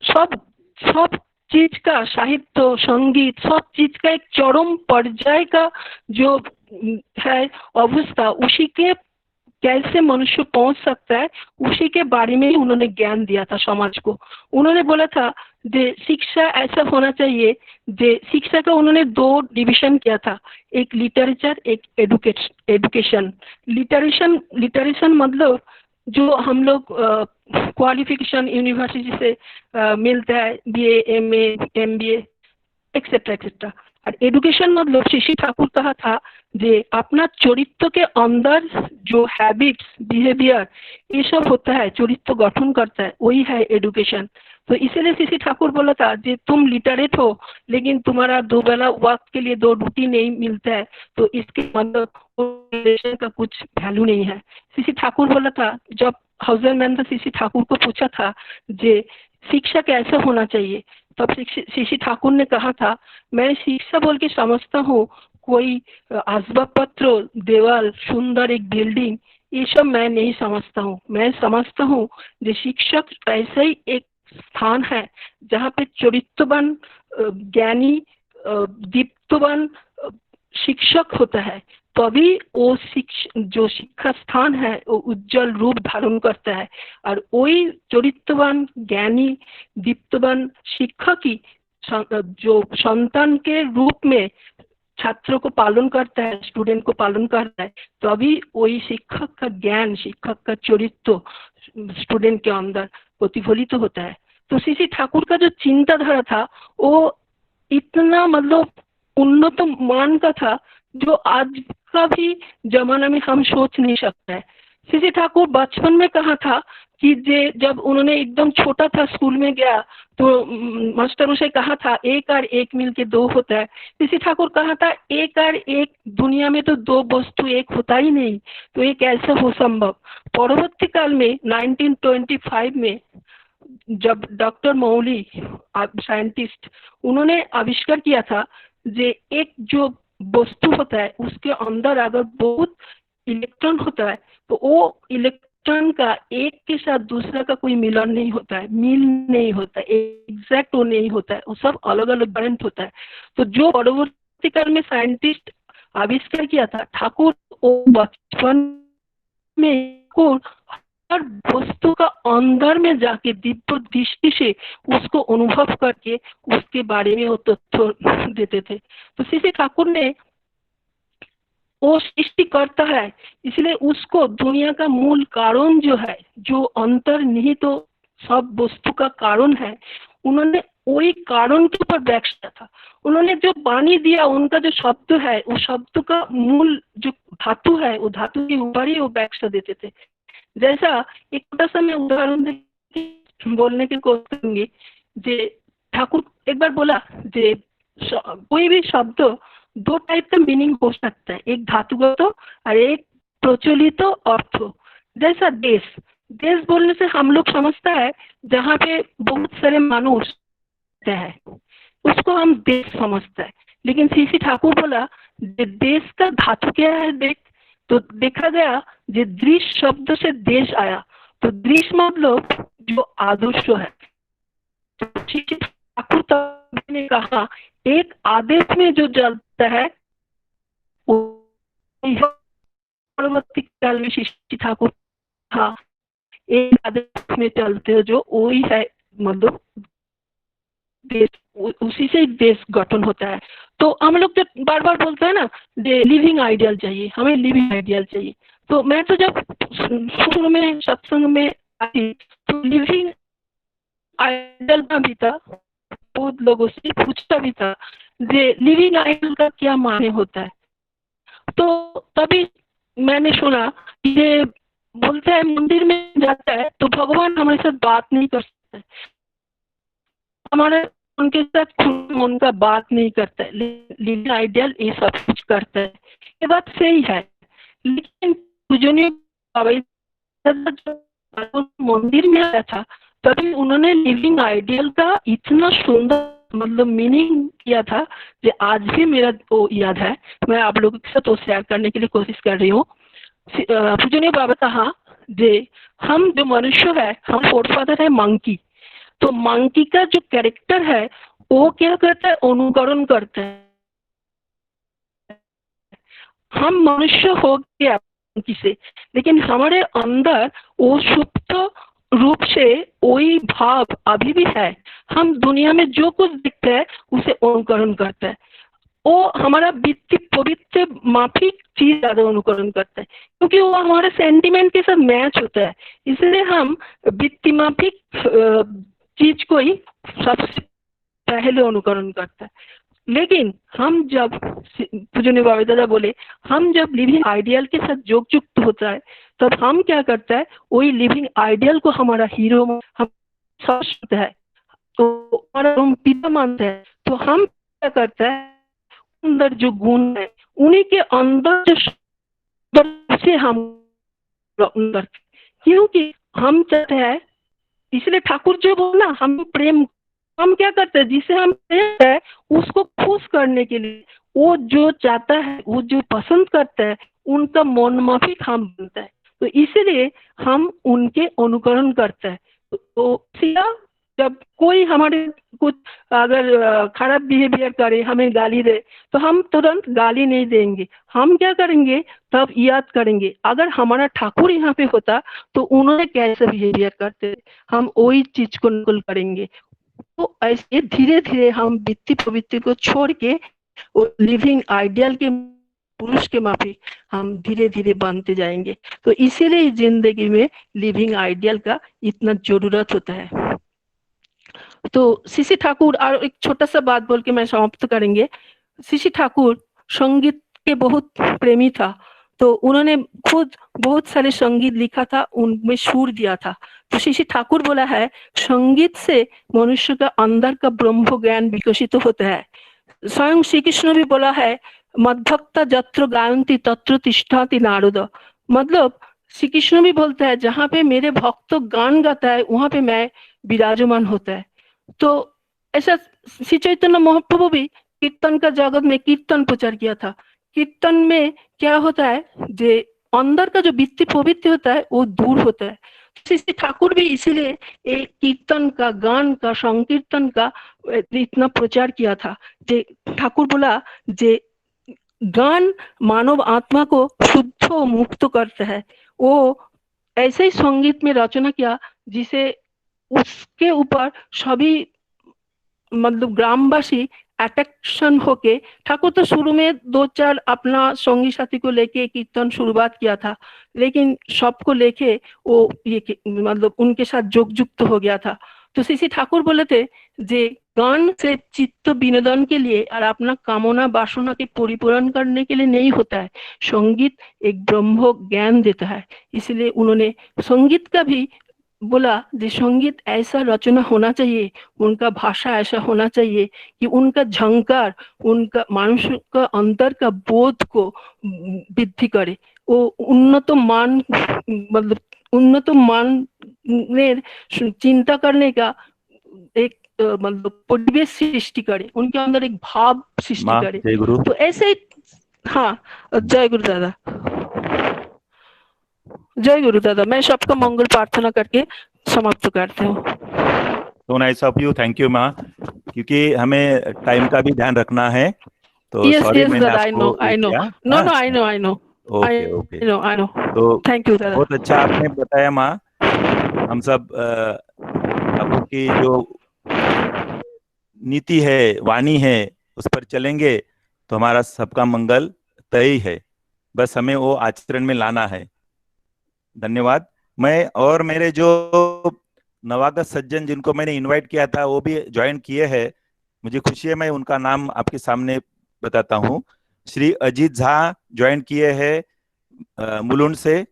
सब सब चीज का, साहित्य, संगीत, सब चीज का एक चरम पर्याय का जो है अवस्था, उसी के कैसे मनुष्य पहुंच सकता है उसी के बारे में ही उन्होंने ज्ञान दिया था समाज को। उन्होंने बोला था जे शिक्षा ऐसा होना चाहिए, जे शिक्षा का उन्होंने दो डिवीजन किया था, एक लिटरेचर, एक एडुकेशन। लिटरेशन मतलब जो हम लोग क्वालिफिकेशन यूनिवर्सिटी से मिलता है, BA, MA, MBA etcetera etcetera. और एडुकेशन मतलब श्री ठाकुर कहा था जे अपना चरित्र के अंदर जो हैबिट्स, बिहेवियर ये सब होता है, चरित्र गठन करता है, वही है एडुकेशन। तो इसलिए श्री ठाकुर बोला था जे तुम लिटरेट हो लेकिन तुम्हारा दो बेला वक्त के लिए दो रोटी नहीं मिलता है तो इसके मतलब का कुछ वैल्यू नहीं है। श्री ठाकुर बोला था, जब हाउजरमैन श्री ठाकुर को पूछा था जे शिक्षा कैसा होना चाहिए, तब श्री ठाकुर ने कहा था मैं शिक्षा बोल के समझता हूँ कोई आसबाब पत्र, देवाल, सुंदर एक बिल्डिंग, ये सब मैं नहीं समझता हूँ। मैं समझता हूँ जो शिक्षक ऐसा ही एक स्थान है जहाँ पे चरित्रवान, ज्ञानी, दीप्तवान शिक्षक होता है, तभी वो जो शिक्षा स्थान है वो उज्जवल रूप धारण करता है। और वही चरित्रवान, ज्ञानी, दीप्तवान शिक्षक ही जो संतान के रूप में छात्रों को पालन करता है, स्टूडेंट को पालन करता है, तभी वही शिक्षक का ज्ञान, शिक्षक का चरित्र स्टूडेंट के अंदर प्रतिफलित तो होता है। तो श्री ठाकुर का जो चिंताधारा था वो इतना मतलब उन्नत मान का था जो आज का भी जमाना में हम सोच नहीं सकते हैं। श्री ठाकुर बचपन में कहा था कि जब उन्होंने एकदम छोटा था स्कूल में गया तो मास्टरों से कहा था 1 और 1 मिलके 2 होता है। श्री ठाकुर कहा था 1 और 1 दुनिया में तो 2 वस्तु 1 होता ही नहीं, तो ये कैसे हो संभव। परवर्ती काल में 1925 में जब डॉक्टर मौली साइंटिस्ट उन्होंने आविष्कार किया था जे एक जो वस्तु होता है उसके अंदर अगर बहुत इलेक्ट्रॉन होता है तो वो इलेक्ट्रॉन का एक के साथ दूसरा का कोई मिलन नहीं होता है, मिल नहीं होता है, एग्जैक्ट वो नहीं होता है, वो सब अलग अलग ब्रांड होता है। तो जो परवर्ती काल में साइंटिस्ट आविष्कार किया था, ठाकुर वो बचपन में हर वस्तु का अंदर में जाके दिव्य दृष्टि से उसको अनुभव करके उसके बारे में वो तथ्य देते थे। तो श्री ठाकुर ने वो सृष्टि करता है, इसलिए उसको दुनिया का मूल कारण जो है, जो अंतर्निहित तो सब वस्तु का कारण है, उन्होंने वही कारण के ऊपर व्याख्या था। उन्होंने जो वाणी दिया, उनका जो शब्द है, वो शब्द का मूल जो धातु है, वो धातु के ऊपर ही वो व्याख्या देते थे। जैसा एक छोटा सा मैं उदाहरण बोलने की कोशिश करूंगी। जे ठाकुर एक बार बोला जे कोई भी शब्द दो टाइप का मीनिंग हो सकता है, एक धातुगत और एक प्रचलित अर्थ। जैसा देश, देश बोलने से हम लोग समझता है जहाँ पे बहुत सारे मानुष है उसको हम देश समझते हैं, लेकिन श्री ठाकुर बोला देश का धातु क्या है देख, तो देखा गया जो दृश्य शब्द से देश आया, तो दृश्य मतलब जो आदर्श है। तो श्री ठाकुर तब ने कहा एक आदेश में जो चलता है वो परवर्ती काल में श्री ठाकुर हाँ एक आदेश में चलते हो जो वही है, मतलब देश, उसी से देश गठन होता है। तो हम लोग जो बार बार बोलते हैं ना लिविंग आइडियल चाहिए, हमें लिविंग आइडियल चाहिए। तो मैं तो जब शुरू में सत्संग में आई तो लिविंग आइडियल का भी था, बहुत लोगों से पूछता भी था जे लिविंग आइडियल का क्या माने होता है। तो तभी मैंने सुना ये बोलते हैं मंदिर में जाता है तो भगवान हमारे साथ बात नहीं कर सकते, हमारे उनके साथ उनका बात नहीं करता है, लिविंग आइडियल ये सब कुछ करता है। ये बात सही है, लेकिन पूजनीय मंदिर में आया था तभी उन्होंने लिविंग आइडियल का इतना सुंदर मतलब मीनिंग किया था जो आज भी मेरा वो याद है, मैं आप लोगों के साथ वो शेयर करने के लिए कोशिश कर रही हूँ। पूजनीय बाबा कहा जे हम जो मनुष्य है हम फोरफादर है मंकी, तो मंकी का जो कैरेक्टर है वो क्या करता है अनुकरण करता है। हम मनुष्य हो गया मंकी से, लेकिन हमारे अंदर वो सुप्त रूप से वही भाव अभी भी है। हम दुनिया में जो कुछ दिखता है उसे अनुकरण करता है, वो हमारा वित्तीय पवित्र माफिक चीज ज्यादा अनुकरण करता है क्योंकि वो हमारे सेंटिमेंट के साथ मैच होता है, इसलिए हम वित्तीय माफिक चीज को ही सबसे पहले अनुकरण करता है। लेकिन हम जब पूजनीय बाबा दादा बोले हम जब लिविंग आइडियल के साथ योग युक्त होता है तब हम क्या करता है वही लिविंग आइडियल को हमारा हीरो हम समझते हैं, तो हमारा पिता मानते हैं। तो हम क्या करता है अंदर जो गुण है उन्हीं के अंदर जो से हम करते, क्योंकि हम चाहते हैं, इसलिए ठाकुर जो बोला हम प्रेम, हम क्या करते हैं जिसे हम प्रेम है उसको खुश करने के लिए वो जो चाहता है वो जो पसंद करता है उनका मन माफिक हम बनता है, तो इसीलिए हम उनके अनुकरण करते हैं। तो जब कोई हमारे कुछ अगर खराब बिहेवियर करे हमें गाली दे तो हम तुरंत गाली नहीं देंगे, हम क्या करेंगे तब याद करेंगे अगर हमारा ठाकुर यहाँ पे होता तो उन्होंने कैसे बिहेवियर करते, हम वही चीज को नकल करेंगे। तो ऐसे धीरे धीरे हम वित्तीय पवित्र को छोड़ के लिविंग आइडियल के पुरुष के माफिक हम धीरे धीरे बनते जाएंगे। तो इसीलिए जिंदगी में लिविंग आइडियल का इतना जरूरत होता है। तो श्री ठाकुर और एक छोटा सा बात बोल के मैं समाप्त करेंगे। श्री ठाकुर संगीत के बहुत प्रेमी था, तो उन्होंने खुद बहुत सारे संगीत लिखा था, उनमें सुर दिया था। तो श्री ठाकुर बोला है संगीत से मनुष्य का अंदर का ब्रह्म ज्ञान विकसित होता है। स्वयं श्री कृष्ण भी बोला है मद्भक्ता जत्र गायन्ति तत्र तिष्ठति नारद, मतलब श्री कृष्ण भी बोलता है जहाँ पे मेरे भक्त गान गाता है वहां पे मैं विराजमान होता है। तो ऐसा श्री चैतन्य महाप्रभु भी कीर्तन का जगत में कीर्तन प्रचार किया था। कीर्तन में क्या होता है जे अंदर का जो वित्तीय पवित्र होता है वो दूर होता है। श्री ठाकुर भी इसीलिए एक कीर्तन का गान का संकीर्तन का इतना प्रचार किया था। जे ठाकुर बोला जे गान मानव आत्मा को शुद्ध और मुक्त करता है, वो ऐसे ही संगीत में रचना किया जिसे उसके ऊपर सभी मतलब ग्रामवासी अट्रैक्शन होके, ठाकुर तो शुरू में 2-4 अपना संगी साथी को लेके कीर्तन शुरुआत किया था, लेकिन सबको लेके वो ये मतलब उनके साथ जोगयुक्त हो गया था। तो श्री ठाकुर बोले थे जे गान से चित्त विनोदन के लिए और अपना कामना वासना के परिपूर्ण करने के लिए नहीं होता है, संगीत एक ब्रह्म ज्ञान देता है। इसलिए उन्होंने संगीत का भी बोला कि संगीत ऐसा रचना होना चाहिए, उनका भाषा ऐसा होना चाहिए कि उनका झंकार, उनका मानुष का अंतर का बोध को वृद्धि करे, वो उन्नत मान, मतलब उन्नत माনের चिंता करने का एक मतलब परिवेश सृष्टि करे, उनके अंदर एक भाव सृष्टि माँ करे। जय गुरु। तो ऐसे ही, हाँ, जय गुरु दादा, जय गुरु दादा। मैं सबका मंगल प्रार्थना करके समाप्त करती हूँ। तो nice of you, thank you माँ, क्योंकि हमें टाइम का भी ध्यान रखना है, तो यस सॉरी यस मैंने दादा, आई नो, आपको ये आई नो, किया। नो हाँ, no, I know, I know, okay okay. I know, तो थैंक यू दादा। बहुत अच्छा आपने बताया माँ। हम सब ठाकुर की जो नीति है, वाणी है, उस पर चलेंगे तो हमारा सबका मंगल तय ही है, बस हमें वो आचरण में लाना है। धन्यवाद। मैं और मेरे जो नवागत सज्जन जिनको मैंने इनवाइट किया था वो भी ज्वाइन किए हैं, मुझे खुशी है, मैं उनका नाम आपके सामने बताता हूँ। श्री अजीत झा ज्वाइन किए हैं मुलुंड से,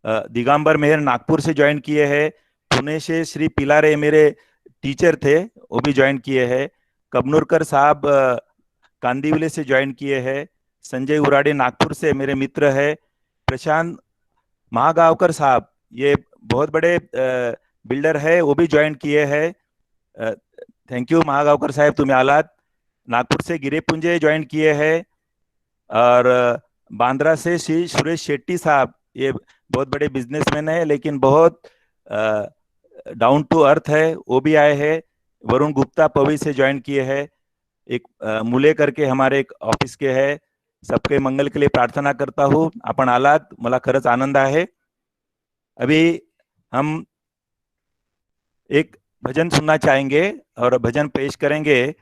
दिगंबर मेहर नागपुर से ज्वाइन किए हैं, पुणे से श्री पिलारे मेरे टीचर थे वो भी ज्वाइन किए हैं, कबनूरकर साहब कांदिवली से ज्वाइन किए हैं, संजय उराडे नागपुर से मेरे मित्र है, प्रशांत महागावकर साहब ये बहुत बड़े बिल्डर है वो भी ज्वाइन किए हैं। थैंक यू महागावकर साहब, तुम्हें आलात। नागपुर से गिरेपुंजे ज्वाइन किए हैं, और बांद्रा से श्री सुरेश शेट्टी साहब, ये बहुत बड़े बिजनेसमैन है लेकिन बहुत डाउन टू अर्थ है, वो भी आए हैं। वरुण गुप्ता पवी से ज्वाइन किए हैं, एक मुले करके हमारे एक ऑफिस के है। सबके मंगल के लिए प्रार्थना करता हूँ। आपण आलात, मला खरंच आनंद आहे। अभी हम एक भजन सुनना चाहेंगे और भजन पेश करेंगे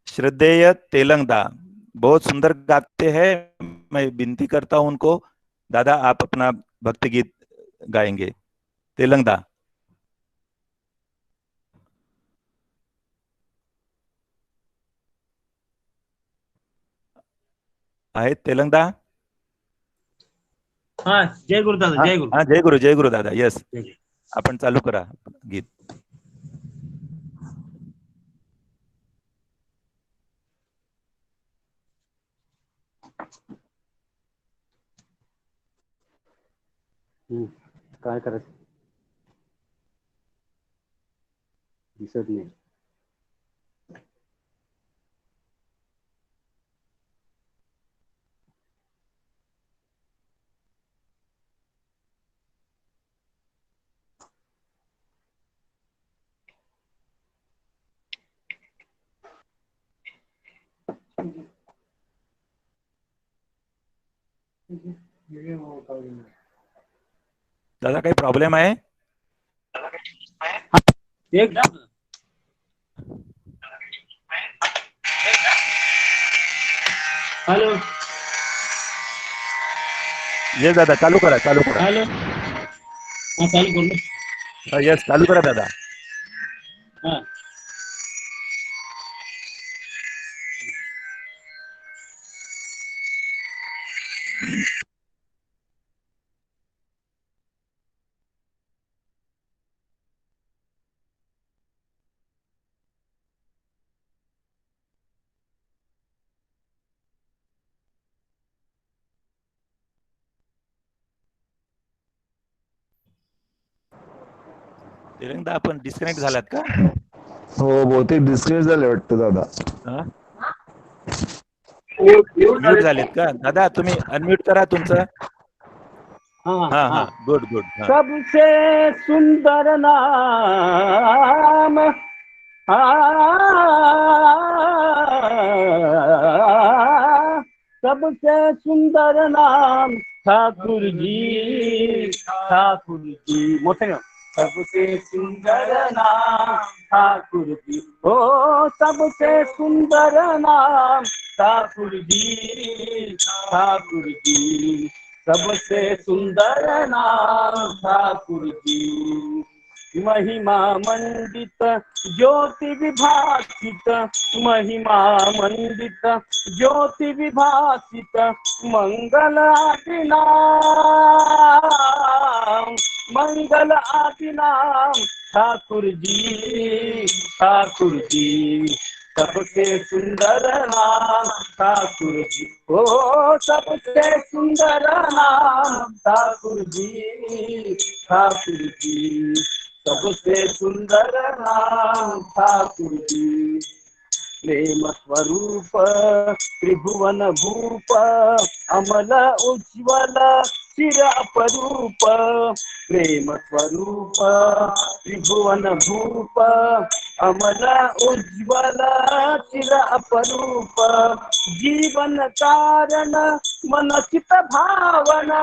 श्रद्धेय तेलंगदा, बहुत सुंदर गाते हैं। मैं विनती करता हूं उनको, दादा आप अपना भक्ति गीत गाएंगे। तेलंगदा आहे तेलंगदा। हाँ जय गुरु दादा, जय गुरु। हाँ जय गुरु दादा, यस आपण चालू करा गीत। काय करायचं दिसत नाही। दादा काही प्रॉब्लेम आहे? एकदम हेलो ये दादा चालू करा, चालू करा। हेलो, हाँ चालू कर लो। यस चालू करा दादा। हाँ तेलंगदा आपण डिस्कनेक्ट झालात का? हो बहुतेक डिस्कनेक्ट झाले वाटतं दादा। म्यूट झालेत का दादा? तुम्ही अनम्यूट करा तुमचं। हाँ हाँ गुड गुड। सबसे सुंदर नाम सबसे सुंदर नाम ठाकुर जी, ठाकुर जी मोठे। सबसे सुंदर नाम ठाकुर जी, हो सबसे सुंदर नाम ठाकुर जी, ठाकुर जी सबसे सुंदर नाम ठाकुर जी। महिमा मंडित ज्योति विभासित, महिमा मंडित ज्योति विभासित, मंगल आदि नाम, मंगल आदि नाम ठाकुर जी, ठाकुर जी सबसे सुंदर नाम ठाकुर जी, ओ सबसे सुंदर नाम ठाकुर जी, ठाकुर जी सबसे सुंदर नाम ठाकुर जी। प्रेम स्वरूप त्रिभुवन भूप, अमल उज्ज्वल चिर अपरूप, प्रेम स्वरूप त्रिभुवन भूप, अमल उज्ज्वल चिर अपरूप, जीवन कारण मन चित भावना,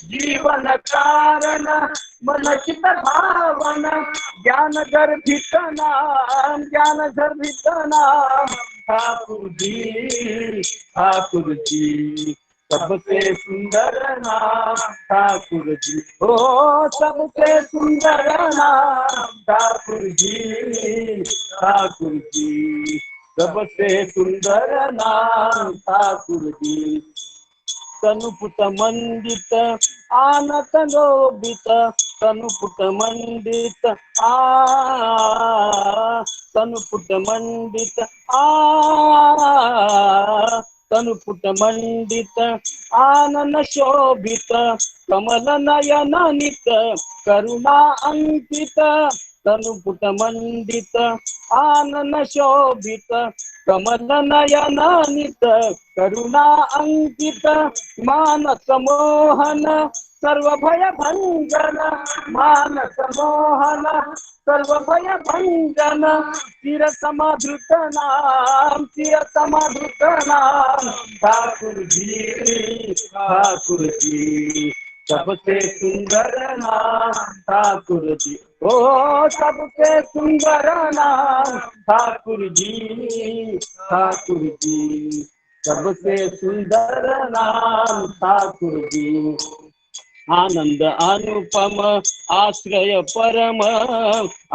जीवन कारण मन चित भावना, ज्ञान गर्भित नाम, ज्ञान गर्भित नाम ठाकुर जी, ठाकुर जी सबसे सुंदर नाम ठाकुर जी, ओ सबसे सुंदर नाम ठाकुर जी, ठाकुर जी सबसे सुंदर नाम ठाकुर जी। तनुपुट मंडित आनत लोभित, तनुपुट मंडित तनुपुट मंडित तनुपुट मंडित आनन शोभित, कमल नयन नित करुणा अंकित, तनुपुट मंडित आनन शोभित, कमल नयन नित करुणा अंकित, मानस मोहन सर्व भय भंजन, मानस मोहन सर्व भय भंजन, चिर समाधृत नाम, चिर समाधृत नाम ठाकुर जी, ठाकुर जी सबसे सुंदर नाम ठाकुर जी, ओ सबसे सुंदर नाम ठाकुर जी, ठाकुर जी सबसे सुंदर नाम ठाकुर जी। आनंद अनुपम आश्रय परम,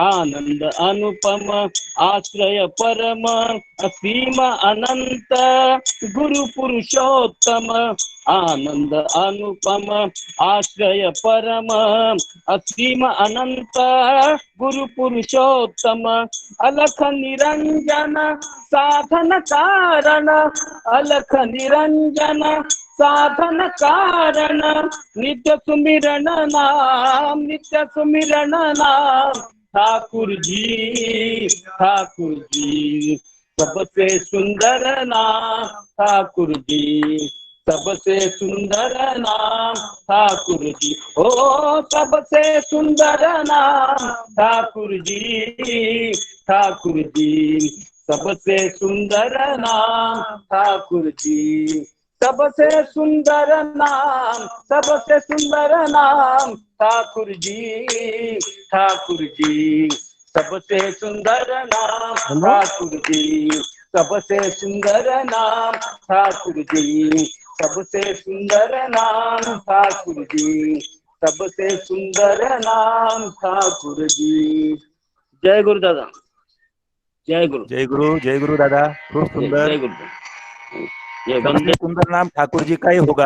आनंद अनुपम आश्रय परम, असीम अनंत गुरु पुरुषोत्तम, आनंद अनुपम आश्रय परम, असीम अनंत गुरु पुरुषोत्तम, अलख निरंजन साधन कारण, अलख निरंजन साधन कारण, नित्य सुमिरन नाम, नित्य सुमिरन नाम ठाकुर जी, ठाकुर जी सबसे सुंदर नाम ठाकुर जी, सबसे सुंदर नाम ठाकुर जी, ओ सबसे सुंदर नाम ठाकुर जी, ठाकुर जी सबसे सुंदर नाम ठाकुर जी, सबसे सुंदर नाम, सबसे सुंदर नाम ठाकुर जी, ठाकुर जी सबसे सुंदर नाम ठाकुर जी, सबसे सुंदर नाम ठाकुर जी, सबसे सुंदर नाम ठाकुर जी, सबसे सुंदर नाम ठाकुर जी। जय गुरु दादा, जय गुरु, जय गुरु दादा, खूब सुंदर। जय गुरु, जय सबसे वंदे। सुंदर नाम ठाकुर जी का ही होगा,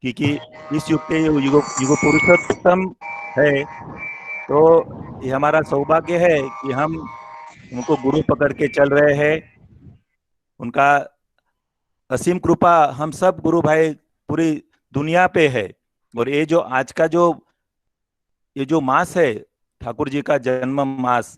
क्योंकि इस युग के युग पुरुषोत्तम है। तो ये हमारा सौभाग्य है कि हम उनको गुरु पकड़ के चल रहे हैं। उनका असीम कृपा हम सब गुरु भाई पूरी दुनिया पे है। और ये जो आज का ये जो मास है, ठाकुर जी का जन्म मास,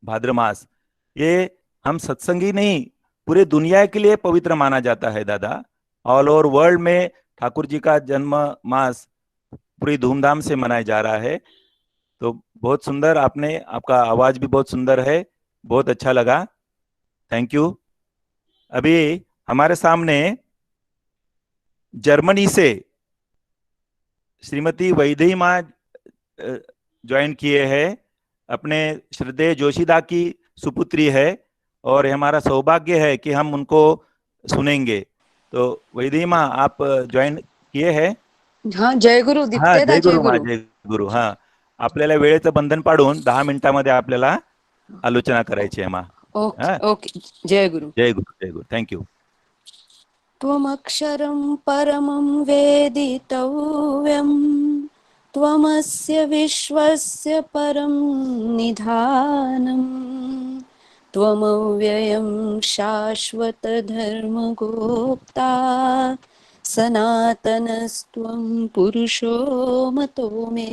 भाद्र मास, ये हम सत्संगी नहीं, पूरे दुनिया के लिए पवित्र माना जाता है दादा। ऑल ओवर वर्ल्ड में ठाकुर जी का जन्म मास पूरी धूमधाम से मनाया जा रहा है। तो बहुत सुंदर, आपका आवाज भी बहुत सुंदर है, बहुत अच्छा लगा, थैंक यू। अभी हमारे सामने जर्मनी से श्रीमती वैदेही माँ ज्वाइन किए हैं, अपने श्रद्धेय जोशीदा की सुपुत्री है, और हमारा सौभाग्य है कि हम उनको सुनेंगे। तो वैदेही माँ आप ज्वाइन किए हैं? हाँ, जय गुरु हाँ, दीप्ते दा, जय जय गुरु माँ, गुरु। जय गुरु। हाँ, आपल्याला वेळेचं बंधन पाडून 10 मिनिटांमध्ये आपल्याला आलोचना करायची आहे मा. Okay okay. जय गुरु. जय गुरु, जय गुरु. थँक्यू. त्वमक्षरं परमं वेदितव्यं त्वमस्य विश्वस्य परं निधानम् त्वमव्ययं शाश्वतधर्मगोप्ता सनातनस्त्वं पुरुषो मतो मे.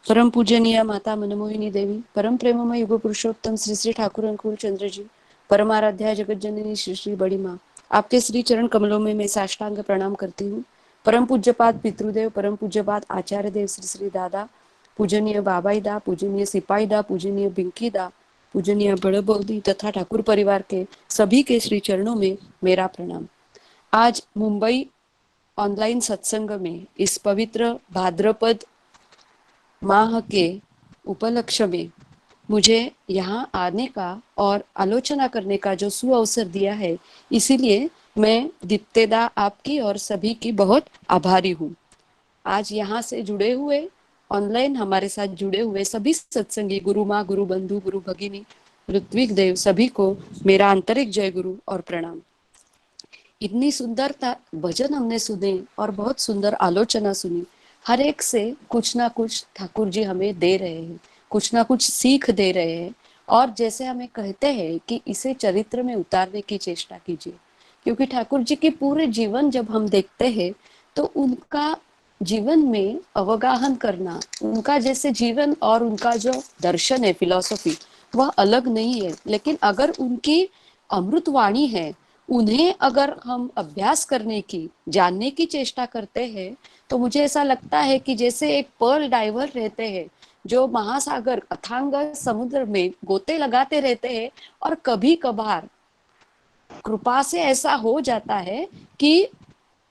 परम पूजनीय माता मनमोहिनी देवी, परम प्रेममय युग पुरुषोत्तम श्री श्री ठाकुर अंकुर चंद्र जी, परमाराध्या जगत जननी श्री श्री बड़ी माँ, आपके श्री चरण कमलों में मैं साष्टांग प्रणाम करती हूँ. परम पूज्यपाद पितृदेव, परम पूज्यपाद आचार्य देव श्री श्री दादा, पूजनीय बाबाई दा, पूजनीय सिपाही दा, पूजनीय बिंकी दा, पूजनीय बड़बोदी तथा ठाकुर परिवार के सभी के श्री चरणों में मेरा प्रणाम. आज मुंबई ऑनलाइन सत्संग में इस पवित्र भाद्रपद माह के उपलक्ष्य में मुझे यहाँ आने का और आलोचना करने का जो सुअवसर दिया है, इसीलिए मैं दीप्तेदा आपकी और सभी की बहुत आभारी हूँ. आज यहाँ से जुड़े हुए, ऑनलाइन हमारे साथ जुड़े हुए सभी सत्संगी गुरु माँ, गुरु बंधु, गुरु भगिनी, ऋत्विक देव, सभी को मेरा आंतरिक जय गुरु और प्रणाम. इतनी सुंदरता भजन हमने सुने और बहुत सुंदर आलोचना सुनी. हर एक से कुछ ना कुछ ठाकुर जी हमें दे रहे हैं, कुछ ना कुछ सीख दे रहे हैं. और जैसे हमें कहते हैं कि इसे चरित्र में उतारने की चेष्टा कीजिए, क्योंकि ठाकुर जी के पूरे जीवन जब हम देखते हैं तो उनका जीवन में अवगाहन करना, उनका जैसे जीवन और उनका जो दर्शन है, फिलॉसफी, वह अलग नहीं है. लेकिन अगर उनकी अमृतवाणी है, उन्हें अगर हम अभ्यास करने की, जानने की चेष्टा करते हैं, तो मुझे ऐसा लगता है कि जैसे एक पर्ल डाइवर रहते हैं जो महासागर अथांग समुद्र में गोते लगाते रहते हैं और कभी कभार कृपा से ऐसा हो जाता है कि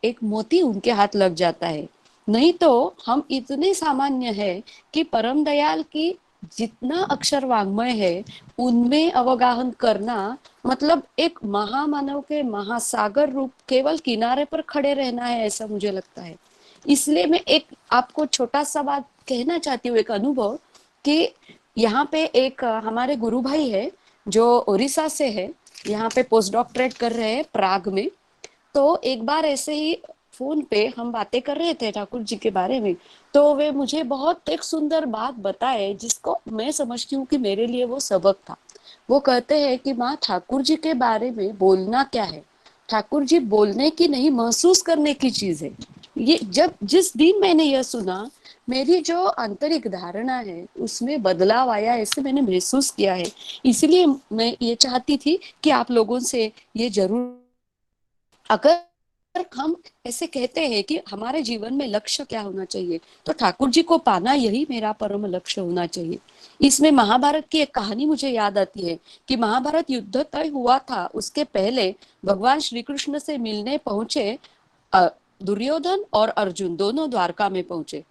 एक मोती उनके हाथ लग जाता है. नहीं तो हम इतने सामान्य है कि परम दयाल की जितना अक्षर वाङ्मय है उनमें अवगाहन करना मतलब एक महामानव के महासागर रूप केवल किनारे पर खड़े रहना है, ऐसा मुझे लगता है. इसलिए मैं एक आपको छोटा सा बात कहना चाहती हूँ, एक अनुभव कि यहाँ पे एक हमारे गुरु भाई है जो उड़ीसा से है, यहाँ पे पोस्ट डॉक्टरेट कर रहे हैं प्राग में. तो एक बार ऐसे ही फोन पे हम बातें कर रहे थे ठाकुर जी के बारे में, तो वे मुझे बहुत एक सुंदर बात बताए जिसको मैं समझती हूँ कि मेरे लिए वो सबक था. वो कहते हैं कि माँ, ठाकुर जी के बारे में बोलना क्या है, ठाकुर जी बोलने की नहीं, महसूस करने की चीज है. ये जब जिस दिन मैंने यह सुना, मेरी जो आंतरिक धारणा है उसमें बदलाव आया, ऐसे मैंने महसूस किया है. इसलिए मैं ये चाहती थी कि आप लोगों से ये जरूर, अगर हम ऐसे कहते हैं कि हमारे जीवन में लक्ष्य क्या होना चाहिए, तो ठाकुर जी को पाना यही मेरा परम लक्ष्य होना चाहिए. इसमें महाभारत की एक कहानी मुझे याद आती है कि महाभारत युद्ध तय हुआ था, उसके पहले भगवान श्री कृष्ण से मिलने पहुंचे दुर्योधन और अर्जुन, दोनों द्वारका में पहुंचे.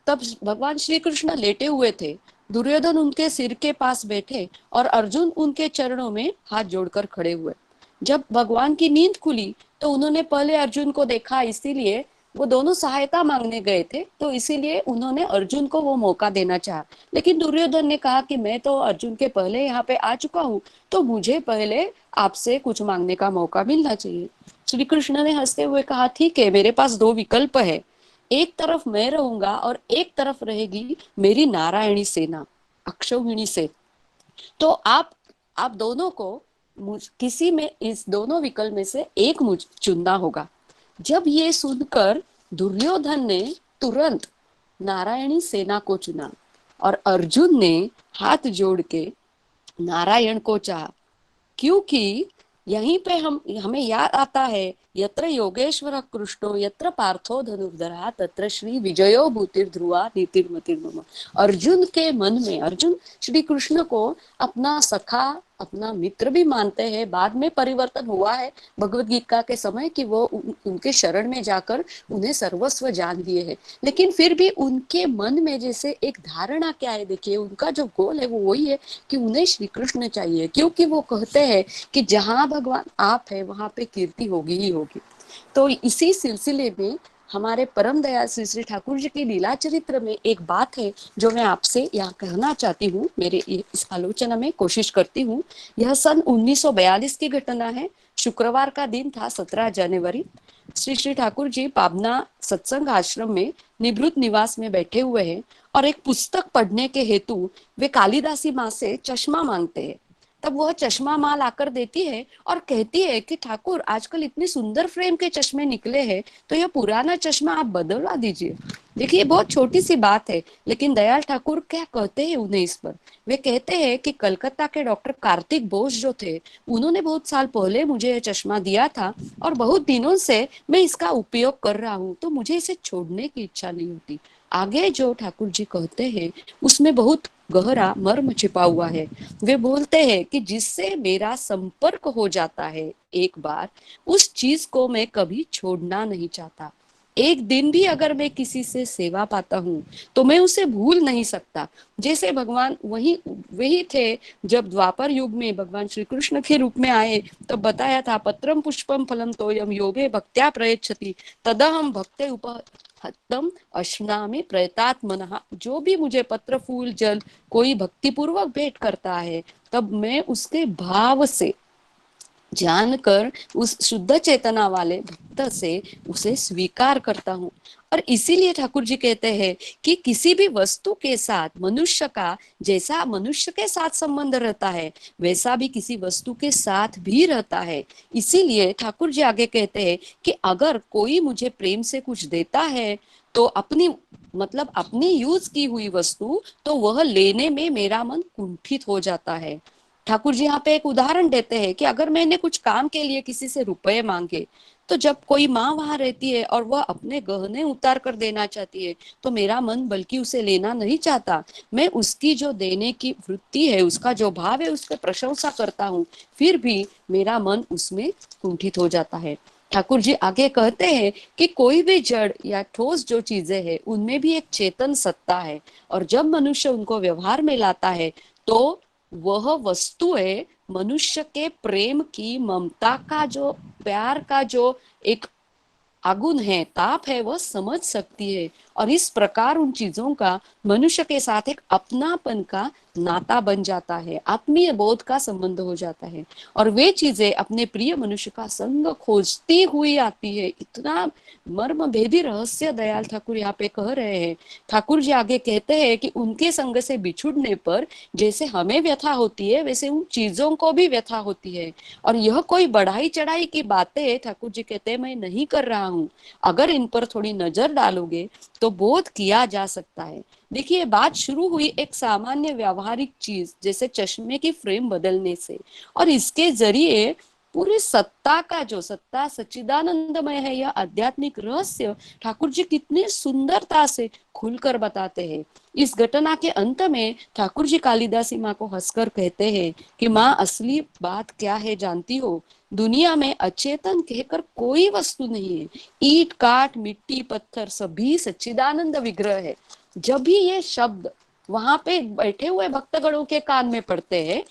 तब भगवान श्री कृष्ण लेटे हुए थे, दुर्योधन उनके सिर के पास बैठे और अर्जुन उनके चरणों में हाथ जोड़कर खड़े हुए. जब भगवान की नींद खुली तो उन्होंने पहले अर्जुन को देखा, इसीलिए वो दोनों सहायता मांगने गए थे, तो इसीलिए उन्होंने अर्जुन को वो मौका देना चाहा. लेकिन दुर्योधन ने कहा कि मैं तो अर्जुन के पहले यहाँ पे आ चुका हूँ, तो मुझे पहले आपसे कुछ मांगने का मौका मिलना चाहिए. श्री कृष्ण ने हंसते हुए कहा, ठीक है, मेरे पास दो विकल्प है, एक तरफ मैं रहूंगा और एक तरफ रहेगी मेरी नारायणी सेना, अक्षौहिणी से. तो आप दोनों को किसी में इस दोनों विकल्प में से एक मुझे चुनना होगा. जब ये सुनकर दुर्योधन ने तुरंत नारायणी सेना को चुना और अर्जुन ने हाथ जोड़ के नारायण को चाहा, क्योंकि यहीं पे हमें याद आता है, यत्र योगेश्वर कृष्णो यत्र पार्थो धनुर्धरा तत्र श्री विजयो भूतिर्ध्रुवा नीतिर्मतिर्मम. अर्जुन के मन में, अर्जुन श्री कृष्ण को अपना सखा, अपना मित्र भी मानते हैं. बाद में परिवर्तन हुआ है भगवत गीता के समय कि वो उनके शरण में जाकर उन्हें सर्वस्व जान दिए हैं. लेकिन फिर भी उनके मन में जैसे एक धारणा क्या है, देखिए उनका जो गोल है वो वही है कि उन्हें श्री कृष्ण चाहिए, क्योंकि वो कहते हैं कि जहाँ भगवान आप है वहां पे कीर्ति होगी ही होगी. तो इसी सिलसिले में हमारे परम दयाल श्री श्री ठाकुर जी की लीला चरित्र में एक बात है जो मैं आपसे यहाँ कहना चाहती हूँ, मेरे इस आलोचना में कोशिश करती हूँ। यह सन 1942 की घटना है। शुक्रवार का दिन था 17 जनवरी। श्री श्री ठाकुर जी पाबना सत्संग आश्रम में निवृत्त निवास में बैठे हुए हैं और एक पुस्तक पढ़ने के हेतु वे कालिदासी माँ से चश्मा मांगते हैं। तब वह चश्मा माँ लाकर देती है और कहती है कि ठाकुर आजकल इतनी सुंदर फ्रेम के चश्मे निकले हैं, तो यह पुराना चश्मा आप बदलवा दीजिए। देखिए बहुत छोटी सी बात है, लेकिन दयाल ठाकुर क्या कहते हैं उन्हें इस पर। वे कहते हैं कि कलकत्ता के डॉक्टर कार्तिक बोस जो थे, उन्होंने बहुत साल पहले मुझे यह चश्मा दिया था और बहुत दिनों से मैं इसका उपयोग कर रहा हूँ, तो मुझे इसे छोड़ने की इच्छा नहीं होती। आगे जो ठाकुर जी कहते हैं उसमें बहुत गहरा मर्म छिपा हुआ है। वे बोलते हैं कि जिससे मेरा संपर्क हो जाता है एक बार, उस चीज को मैं कभी छोड़ना नहीं चाहता। एक दिन भी अगर मैं किसी से सेवा पाता हूँ तो मैं उसे भूल नहीं सकता। जैसे भगवान वही थे जब द्वापर युग में भगवान श्री कृष्ण के रूप में आए, तब बताया था पत्रम पुष्पम फलम तोयम योगे भक्त्या प्रयच्छति तदहम भक्ते उपहतम अश्नामि प्रयतात्मनः। जो भी मुझे पत्र फूल जल कोई भक्ति पूर्वक भेंट करता है, तब मैं उसके भाव से जानकर उस शुद्ध चेतना वाले भक्त से उसे स्वीकार करता हूँ। और इसीलिए ठाकुर जी कहते हैं कि किसी भी वस्तु के साथ मनुष्य का जैसा मनुष्य के साथ संबंध रहता है, वैसा भी किसी वस्तु के साथ भी रहता है। इसीलिए ठाकुर जी आगे कहते हैं कि अगर कोई मुझे प्रेम से कुछ देता है तो अपनी यूज की हुई वस्तु, तो वह लेने में मेरा मन कुंठित हो जाता है। ठाकुर जी यहाँ पे एक उदाहरण देते हैं कि अगर मैंने कुछ काम के लिए किसी से रुपए मांगे, तो जब कोई माँ वहां रहती है और वह अपने गहने उतार कर देना चाहती है, तो मेरा मन बल्कि उसे लेना नहीं चाहता, मैं उसकी जो देने की वृत्ति है, उसका जो भाव है, उसकी प्रशंसा करता हूँ, फिर भी मेरा मन उसमें कुंठित हो जाता है। ठाकुर जी आगे कहते हैं कि कोई भी जड़ या ठोस जो चीजें हैं, उनमें भी एक चेतन सत्ता है, और जब मनुष्य उनको व्यवहार में लाता है तो वह वस्तुएं मनुष्य के प्रेम की, ममता का, जो प्यार का जो एक आगुन है, ताप है, वह समझ सकती है। और इस प्रकार उन चीजों का मनुष्य के साथ एक अपनापन का नाता बन जाता है, आत्मीय बोध का संबंध हो जाता है, और वे चीजें अपने प्रिय मनुष्य का संग खोजती हुई आती है। इतना मर्म भेदी रहस्य दयाल ठाकुर यहाँ पे कह रहे हैं। ठाकुर जी आगे कहते हैं कि उनके संग से बिछुड़ने पर जैसे हमें व्यथा होती है, वैसे उन चीजों को भी व्यथा होती है। और यह कोई बढ़ाई चढ़ाई की बातें ठाकुर जी कहते हैं मैं नहीं कर रहा हूँ। अगर इन पर थोड़ी नजर डालोगे तो बोध किया जा सकता है। देखिए बात शुरू हुई एक सामान्य व्यावहारिक चीज जैसे चश्मे की फ्रेम बदलने से, और इसके जरिए पूरी सत्ता का जो सत्ता सच्चिदानंदमय है, यह आध्यात्मिक रहस्य ठाकुर जी कितनी सुंदरता से खुलकर बताते हैं। इस घटना के अंत में ठाकुर जी कालिदासी माँ को हंसकर कहते हैं कि माँ असली बात क्या है जानती हो, दुनिया में अचेतन कहकर कोई वस्तु नहीं है। ईट काट मिट्टी पत्थर सभी सच्चिदानंद विग्रह है। जब भी ये शब्द वहां पे बैठे हुए भक्तगणों के कान में पड़ते हैं,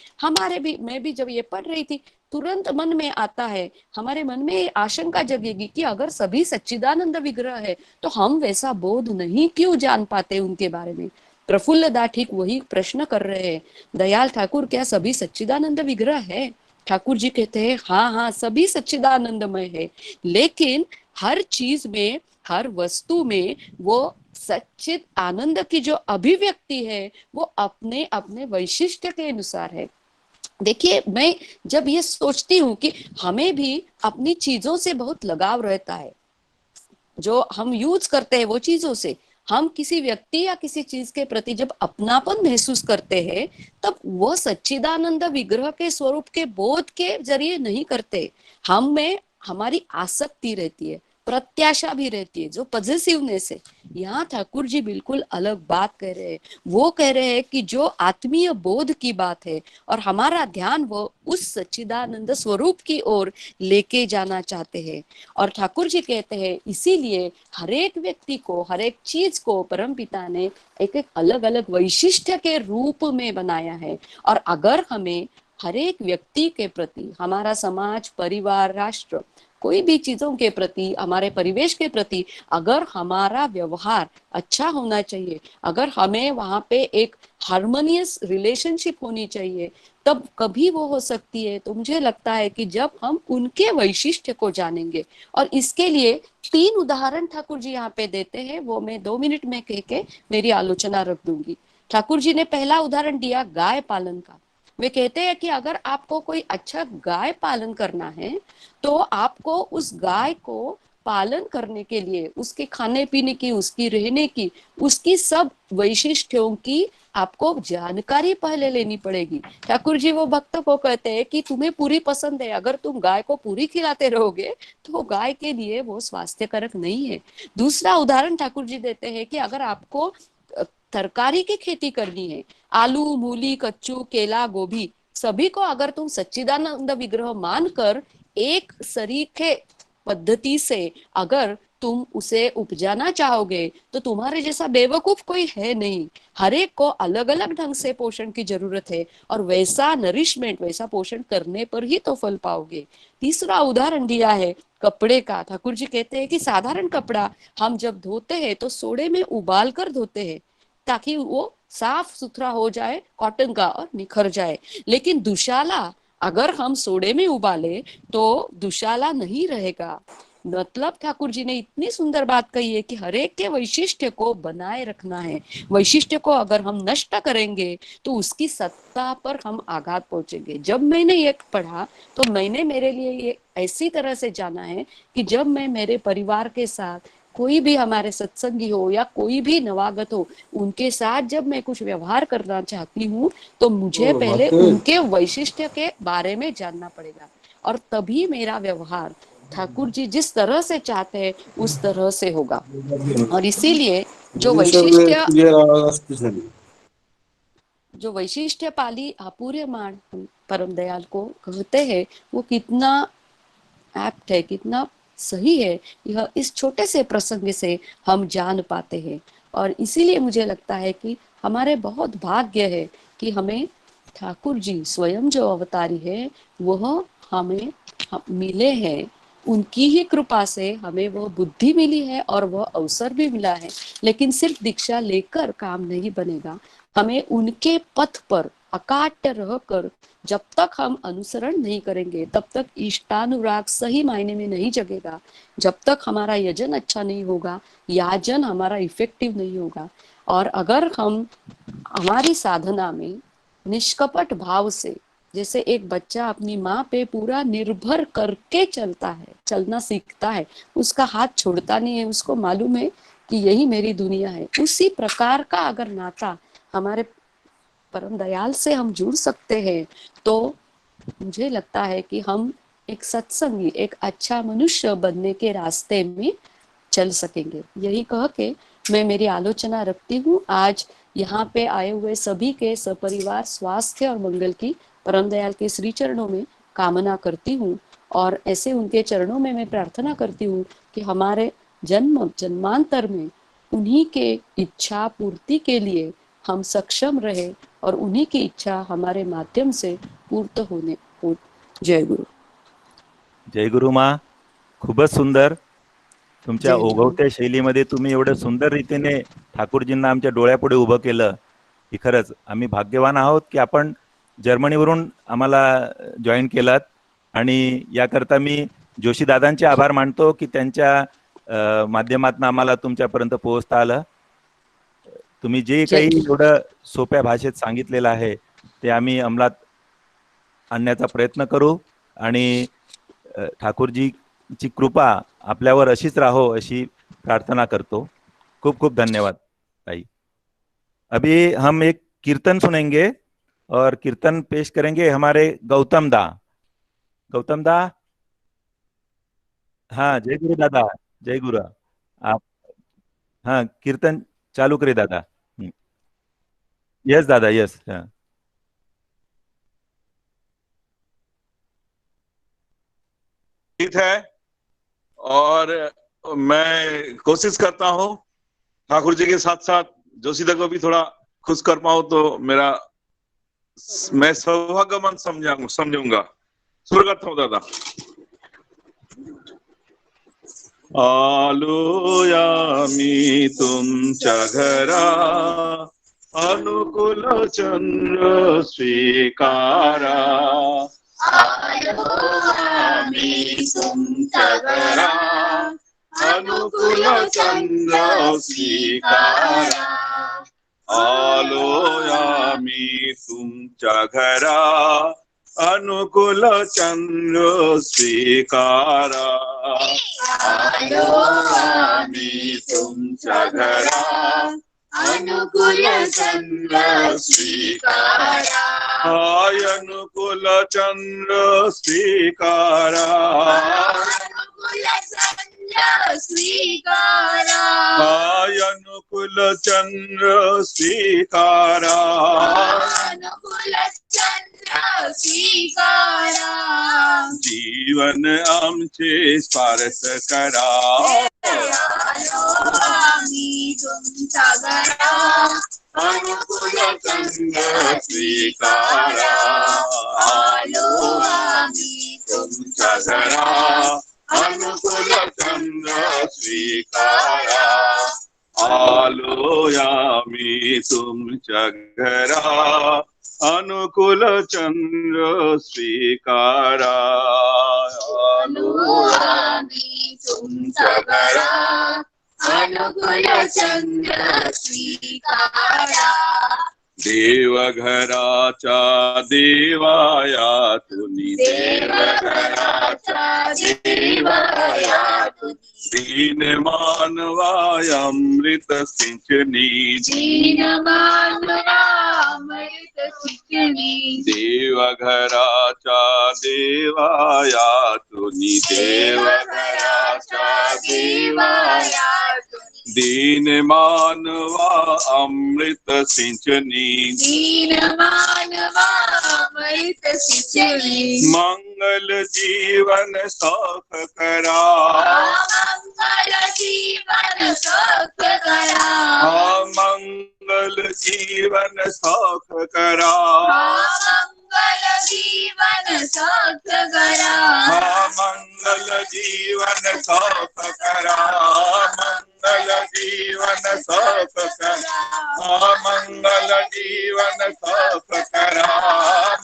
मैं भी जब ये पढ़ रही थी, तुरंत मन में आता है, हमारे मन में आशंका जगेगी कि अगर सभी सच्चिदानंद विग्रह है तो हम वैसा बोध नहीं क्यों जान पाते उनके बारे में। प्रफुल्ल दा ठीक वही प्रश्न कर रहे हैं, दयाल ठाकुर क्या सभी सच्चिदानंद विग्रह है? ठाकुर जी कहते हैं हाँ, सभी सच्चिदानंदमय है, लेकिन हर चीज में, हर वस्तु में वो सच्चिद आनंद की जो अभिव्यक्ति है वो अपने अपने वैशिष्ट्य के अनुसार है। देखिए मैं जब ये सोचती हूँ कि हमें भी अपनी चीजों से बहुत लगाव रहता है, जो हम यूज करते हैं वो चीजों से, हम किसी व्यक्ति या किसी चीज के प्रति जब अपनापन महसूस करते हैं, तब वो सच्चिदानंद विग्रह के स्वरूप के बोध के जरिए नहीं करते। हम में हमारी आसक्ति रहती है, प्रत्याशा भी रहती है, जो पॉजिटिवनेस है। यहाँ ठाकुर जी बिल्कुल अलग बात कह रहे हैं। वो कह रहे हैं कि जो आत्मीय बोध की बात है और हमारा ध्यान वो उस सच्चिदानंद स्वरूप की ओर लेके जाना चाहते हैं। और ठाकुर जी कहते हैं इसीलिए हर एक व्यक्ति को, हर एक चीज को परमपिता ने एक एक अलग अलग वैशिष्ट्य के रूप में बनाया है। और अगर हमें हर एक व्यक्ति के प्रति, हमारा समाज, परिवार, राष्ट्र, कोई भी चीजों के प्रति, हमारे परिवेश के प्रति अगर हमारा व्यवहार अच्छा होना चाहिए, अगर हमें वहां पे एक हार्मोनियस रिलेशनशिप होनी चाहिए, तब कभी वो हो सकती है। तो मुझे लगता है कि जब हम उनके वैशिष्ट्य को जानेंगे, और इसके लिए 3 उदाहरण ठाकुर जी यहाँ पे देते हैं, वो मैं 2 मिनट में कह के मेरी आलोचना रख दूंगी। ठाकुर जी ने पहला उदाहरण दिया गाय पालन का। वे कहते हैं कि अगर आपको कोई अच्छा गाय पालन करना है तो आपको उस गाय को पालन करने के लिए उसके खाने पीने की, उसकी रहने की, उसकी सब वैशिष्ट्यों की आपको जानकारी पहले लेनी पड़ेगी। ठाकुर जी वो भक्त को कहते हैं कि तुम्हें पूरी पसंद है, अगर तुम गाय को पूरी खिलाते रहोगे तो गाय के लिए वो स्वास्थ्यकारक नहीं है। दूसरा उदाहरण ठाकुर जी देते हैं कि अगर आपको तरकारी की खेती करनी है, आलू, मूली, कच्चू, केला, गोभी, सभी को अगर तुम सच्चिदानंद विग्रह मानकर एक सरीखे पद्धति से अगर तुम उसे उपजाना चाहोगे तो तुम्हारे जैसा बेवकूफ कोई है नहीं। हर एक को अलग अलग ढंग से पोषण की जरूरत है और वैसा नरिशमेंट, वैसा पोषण करने पर ही तो फल पाओगे। तीसरा उदाहरण दिया है कपड़े का। ठाकुर जी कहते हैं कि साधारण कपड़ा हम जब धोते हैं तो सोडे में उबाल कर धोते हैं ताकि वो साफ सुथरा हो जाए, कॉटन का, और निखर जाए। लेकिन दुशाला अगर हम सोडे में उबाले तो दुशाला नहीं रहेगा। मतलब ठाकुर जी ने इतनी सुंदर बात कही है कि हर एक के वैशिष्ट्य को बनाए रखना है। वैशिष्ट्य को अगर हम नष्ट करेंगे तो उसकी सत्ता पर हम आघात पहुंचेंगे। जब मैंने ये पढ़ा तो मैंने मेरे लिए ये ऐसी तरह से जाना है कि जब मैं मेरे परिवार के साथ, कोई भी हमारे सत्संगी हो या कोई भी नवागत हो, उनके साथ जब मैं कुछ व्यवहार करना चाहती हूँ तो मुझे पहले उनके वैशिष्ट्य के बारे में जानना पड़ेगा, और तभी मेरा व्यवहार ठाकुर जी जिस तरह से चाहते हैं उस तरह से होगा। और इसीलिए जो वैशिष्ट्य पाली आपूर्यमाण परम दयाल को कहते हैं वो कितना एप्ट है, कितना सही है, यह इस छोटे से प्रसंग से हम जान पाते हैं। और इसीलिए मुझे लगता है कि हमारे बहुत भाग्य है कि हमें ठाकुर जी स्वयं जो अवतारी है वह हमें मिले हैं। उनकी ही कृपा से हमें वह बुद्धि मिली है और वह अवसर भी मिला है। लेकिन सिर्फ दीक्षा लेकर काम नहीं बनेगा, हमें उनके पथ पर अकाट्य रहकर जब तक हम अनुसरण नहीं करेंगे तब तक इष्टानुराग सही मायने में नहीं जगेगा। जब तक हमारा यजन अच्छा नहीं होगा, याजन हमारा इफेक्टिव नहीं होगा। और अगर हम हमारी साधना में निष्कपट भाव से, जैसे एक बच्चा अपनी माँ पे पूरा निर्भर करके चलता है, चलना सीखता है, उसका हाथ छोड़ता नहीं है, उसको मालूम है कि यही मेरी दुनिया है, उसी प्रकार का अगर नाता हमारे परम दयाल से हम जुड़ सकते हैं तो मुझे लगता है कि हम एक सत्संगी, एक अच्छा मनुष्य बनने के रास्ते में चल सकेंगे। यही कह के मैं मेरी आलोचना रखती हूँ। आज यहाँ पे आए हुए सभी के सपरिवार स्वास्थ्य और मंगल की परम दयाल के श्री चरणों में कामना करती हूँ, और ऐसे उनके चरणों में मैं प्रार्थना करती हूँ कि हमारे जन्म जन्मांतर में उन्हीं के इच्छा पूर्ति के लिए हम सक्षम रहे और उन्हीं की इच्छा हमारे माध्यम से पूर्त होने हो। जय गुरु। जय गुरु माँ, खूपच सुंदर तुमच्या ओघवत्या शैलीमध्ये तुम्ही एवढं सुंदर रीतीने ठाकूरजींना आमच्या डोळ्यापुढे उभं केलं की खरंच आम्ही भाग्यवान आहोत की आपण जर्मनीवरून आम्हाला जॉईन केलात। आणि याकरता मी जोशी दादांचे आभार मानतो की त्यांच्या माध्यमातून आम्हाला तुमच्यापर्यंत पोहोचता आलं। तुम्ही जे काही एवढं सोप्या भाषेत सांगितलेलं आहे ते आम्ही अंमलात आणण्याचा प्रयत्न करू, आणि ठाकूरजीची कृपा आपल्यावर अशीच राहो अशी प्रार्थना करतो। खूब खूब धन्यवाद भाई। अभी हम एक कीर्तन सुनेंगे और कीर्तन पेश करेंगे हमारे गौतम दा। गौतम दा, हाँ जय गुरु दादा, जय गुरु। आप हाँ कीर्तन चालू करे दादा। यस दादा, यस। हाँ ठीक है, और मैं कोशिश करता हूँ ठाकुर जी के साथ साथ जोशीदा को भी थोड़ा खुश कर पाऊं तो मेरा मैं सौभाग्यवान समजूंगा. स्वर्गात हो दादा. आलोया मी तुमच्या घरा अनुकूल चंद्र स्वीकारा. आलोया मी तुमच्या घरा अनुकूल चंद्र स्वीकारा. आलोया मी तुमच्या घरा अनुकूल चंद्र स्वीकारा. आलोया मी तुमच्या घरा अनुकूल चंद्र स्वीकारा. हाय अनुकूल चंद्र स्वीकारा. अनुकूल चंद्र स्वीकारा. हाय अनुकूल चंद्र स्वीकारा. अनुकूल चंद्र स्वीकारा. जीवन आमचे स्वार्थ करा. आम्ही तुमच्या घरा अनुकूल चंद्र स्वीकारा. आलो आम्ही तुमच्या घरा अनुकूल चंद्र स्वीकारा. आलो आम्ही तुमच्या घरा अनुकूल चंद्र स्वीकारा. आलो आम्ही तुमच्या घरा अनुकूल चंद्र स्वीकारा. देवघराच्या देवाया तुम्ही. देवघराच्या देवाया तुम्ही. दीन मानवाय अमृत सिंचनी. दीन मानवाय अमृत सिंचनी. देवघराच्या देवाया तुम्ही. देवघराच्या देवाया दीन मानवा अमृत सिंचनी. दीन मानवा अमृत सिंचनी. मंगल जीवन सुख करा. मंगल जीवन सुख करा. मंगल जीवन सुख करा. मंगल जीवन सुख करा. मंगल जीवन सुख करा. मंगल जीवन सुख करा. मंगल जीवन सुख करा.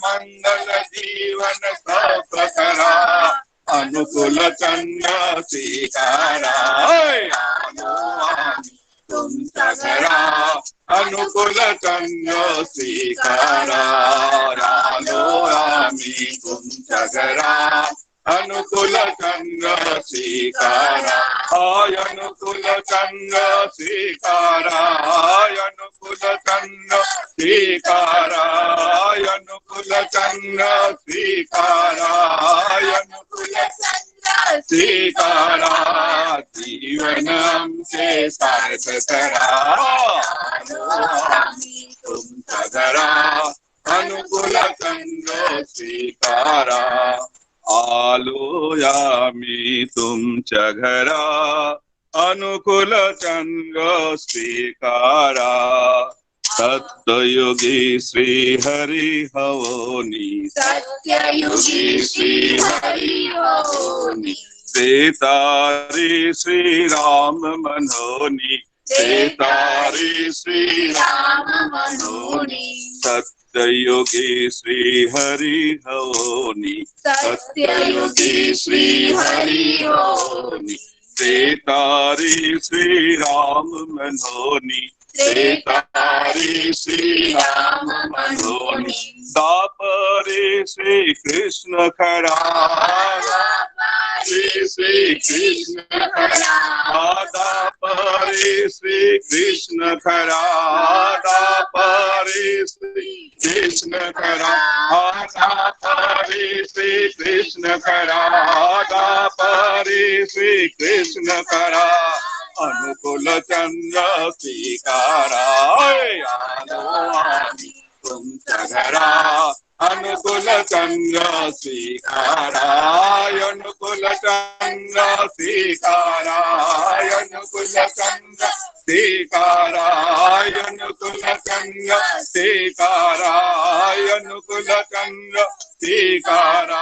मंगल जीवन सुख करा. अनुकूल चंद्र स्वीकारा. आलो आम्ही तुमच्या घरा अनुकूल चंद्र स्वीकारा. आलो आम्ही तुमच्या घरा अनुकूल चंद्र स्वीकारा. हाय अनुकूल चंद्र स्वीकारा. हाय अनुकूल चंद्र स्वीकारा. हाय अनुकूल चंद्र स्वीकारा. हाय अनुकूल चंद्र स्वीकारा. जीवन आमचे सार्थ करा. आलो आम्ही तुमच्या घरा अनुकूल चंद्र स्वीकारा. आलो आम्ही तुमच्या घरा अनुकूल चंद्र स्वीकारा. सत्ययुगी श्री हरी हवोनी. सत्ययुगी श्री हरी हवोनी. सेतारी श्री राम मनोनी. सेतारी श्री राम मनोनी. सत्ययुगी श्री हरि हवोनी. सत्ययुगी श्री हरि हवोनी. सेतारी श्री राम मनोनी. सेतारी श्री राम मनोनी. दापरे श्री कृष्ण खरा. श्री कृष्ण खरा. दापरे श्री कृष्ण खरा. दापरे श्री कृष्ण खरा. दापरे श्री कृष्ण खरा. दापरे श्री कृष्ण खरा. अनुकूल चंद्र स्वीकारा. आलो आम्ही तुमच्या घरा अनुकूल चंद्र स्वीकारा. अनुकूल चंद्र स्वीकारा. अनुकूल चंद्र श्रीकाराय अनुकूल चंद्र श्रीकाराय अनुकूल चंद्र श्रीकारा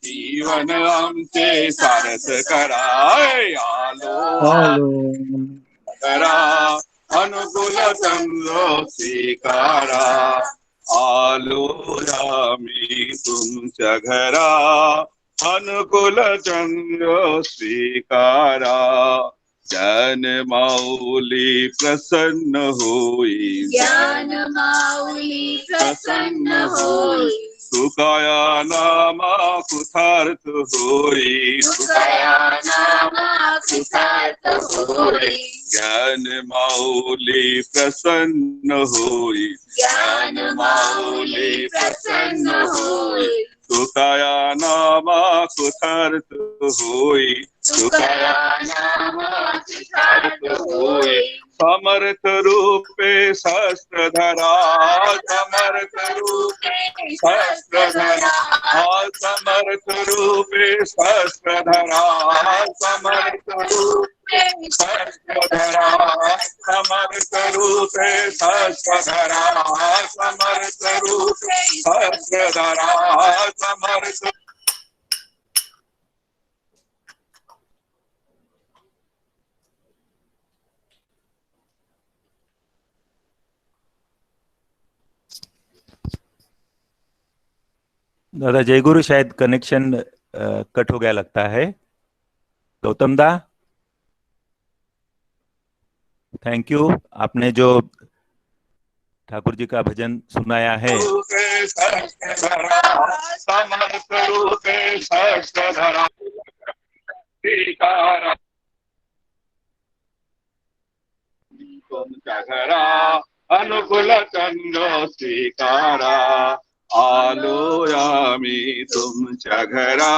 जीवन आमचे सारस कराय आलो करा अनुकूल चंद्र स्वीकारा आलो आम्ही तुमच्या घरा अनुकूल चंद्र स्वीकारा ज्ञान माऊली प्रसन्न होई ज्ञान माऊली प्रसन्न होई सुकाया नामा कृतार्थ होई सुखया नामा कृतार्थ होई ज्ञान माऊली प्रसन्न होई ज्ञान माऊली प्रसन्न होई सुकाया नामा कृतार्थ होई सुखया नामा कृतार्थ होई समर्थ रूपे सहस्त्रधरा समर्थ रूपे सहस्त्रधरा समर्थ रूपे सहस्त्रधरा समर्थ रूपे सहस्त्रधरा समर्थ रूपे सहस्त्रधरा समर्थ रूपे सहस्त्रधरा समर्थ दादा जय गुरु, शायद कनेक्शन कट हो गया लगता है। गौतम दा, थैंक यू, आपने जो ठाकुर जी का भजन सुनाया है। अनुकूल चंद्र स्वीकारा आलो आम्ही तुमच्या घरा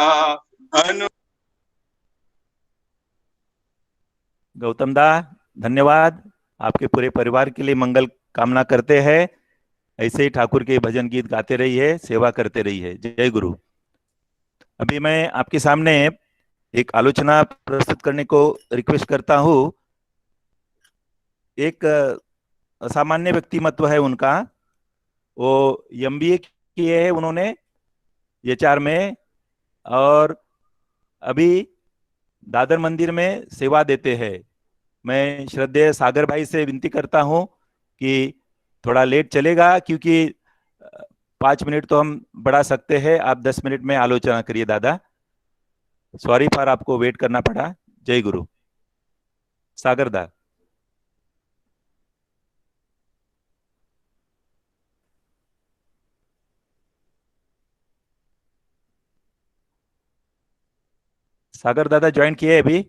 गौतम दा धन्यवाद, आपके पूरे परिवार के लिए मंगल कामना करते हैं। ऐसे ही ठाकुर के भजन गीत गाते रहिए, सेवा करते रहिए। जय गुरु। अभी मैं आपके सामने एक आलोचना प्रस्तुत करने को रिक्वेस्ट करता हूँ। एक असामान्य व्यक्तिमत्व है उनका, वो MBA किए है उन्होंने HR में, और अभी दादर मंदिर में सेवा देते हैं। मैं श्रद्धेय सागर भाई से विनती करता हूं कि थोड़ा लेट चलेगा, क्योंकि 5 मिनट तो हम बढ़ा सकते हैं, आप 10 मिनट में आलोचना करिए दादा। सॉरी फॉर आपको वेट करना पड़ा। जय गुरु। सागर दा। सागर दादा ज्वाइन किए अभी?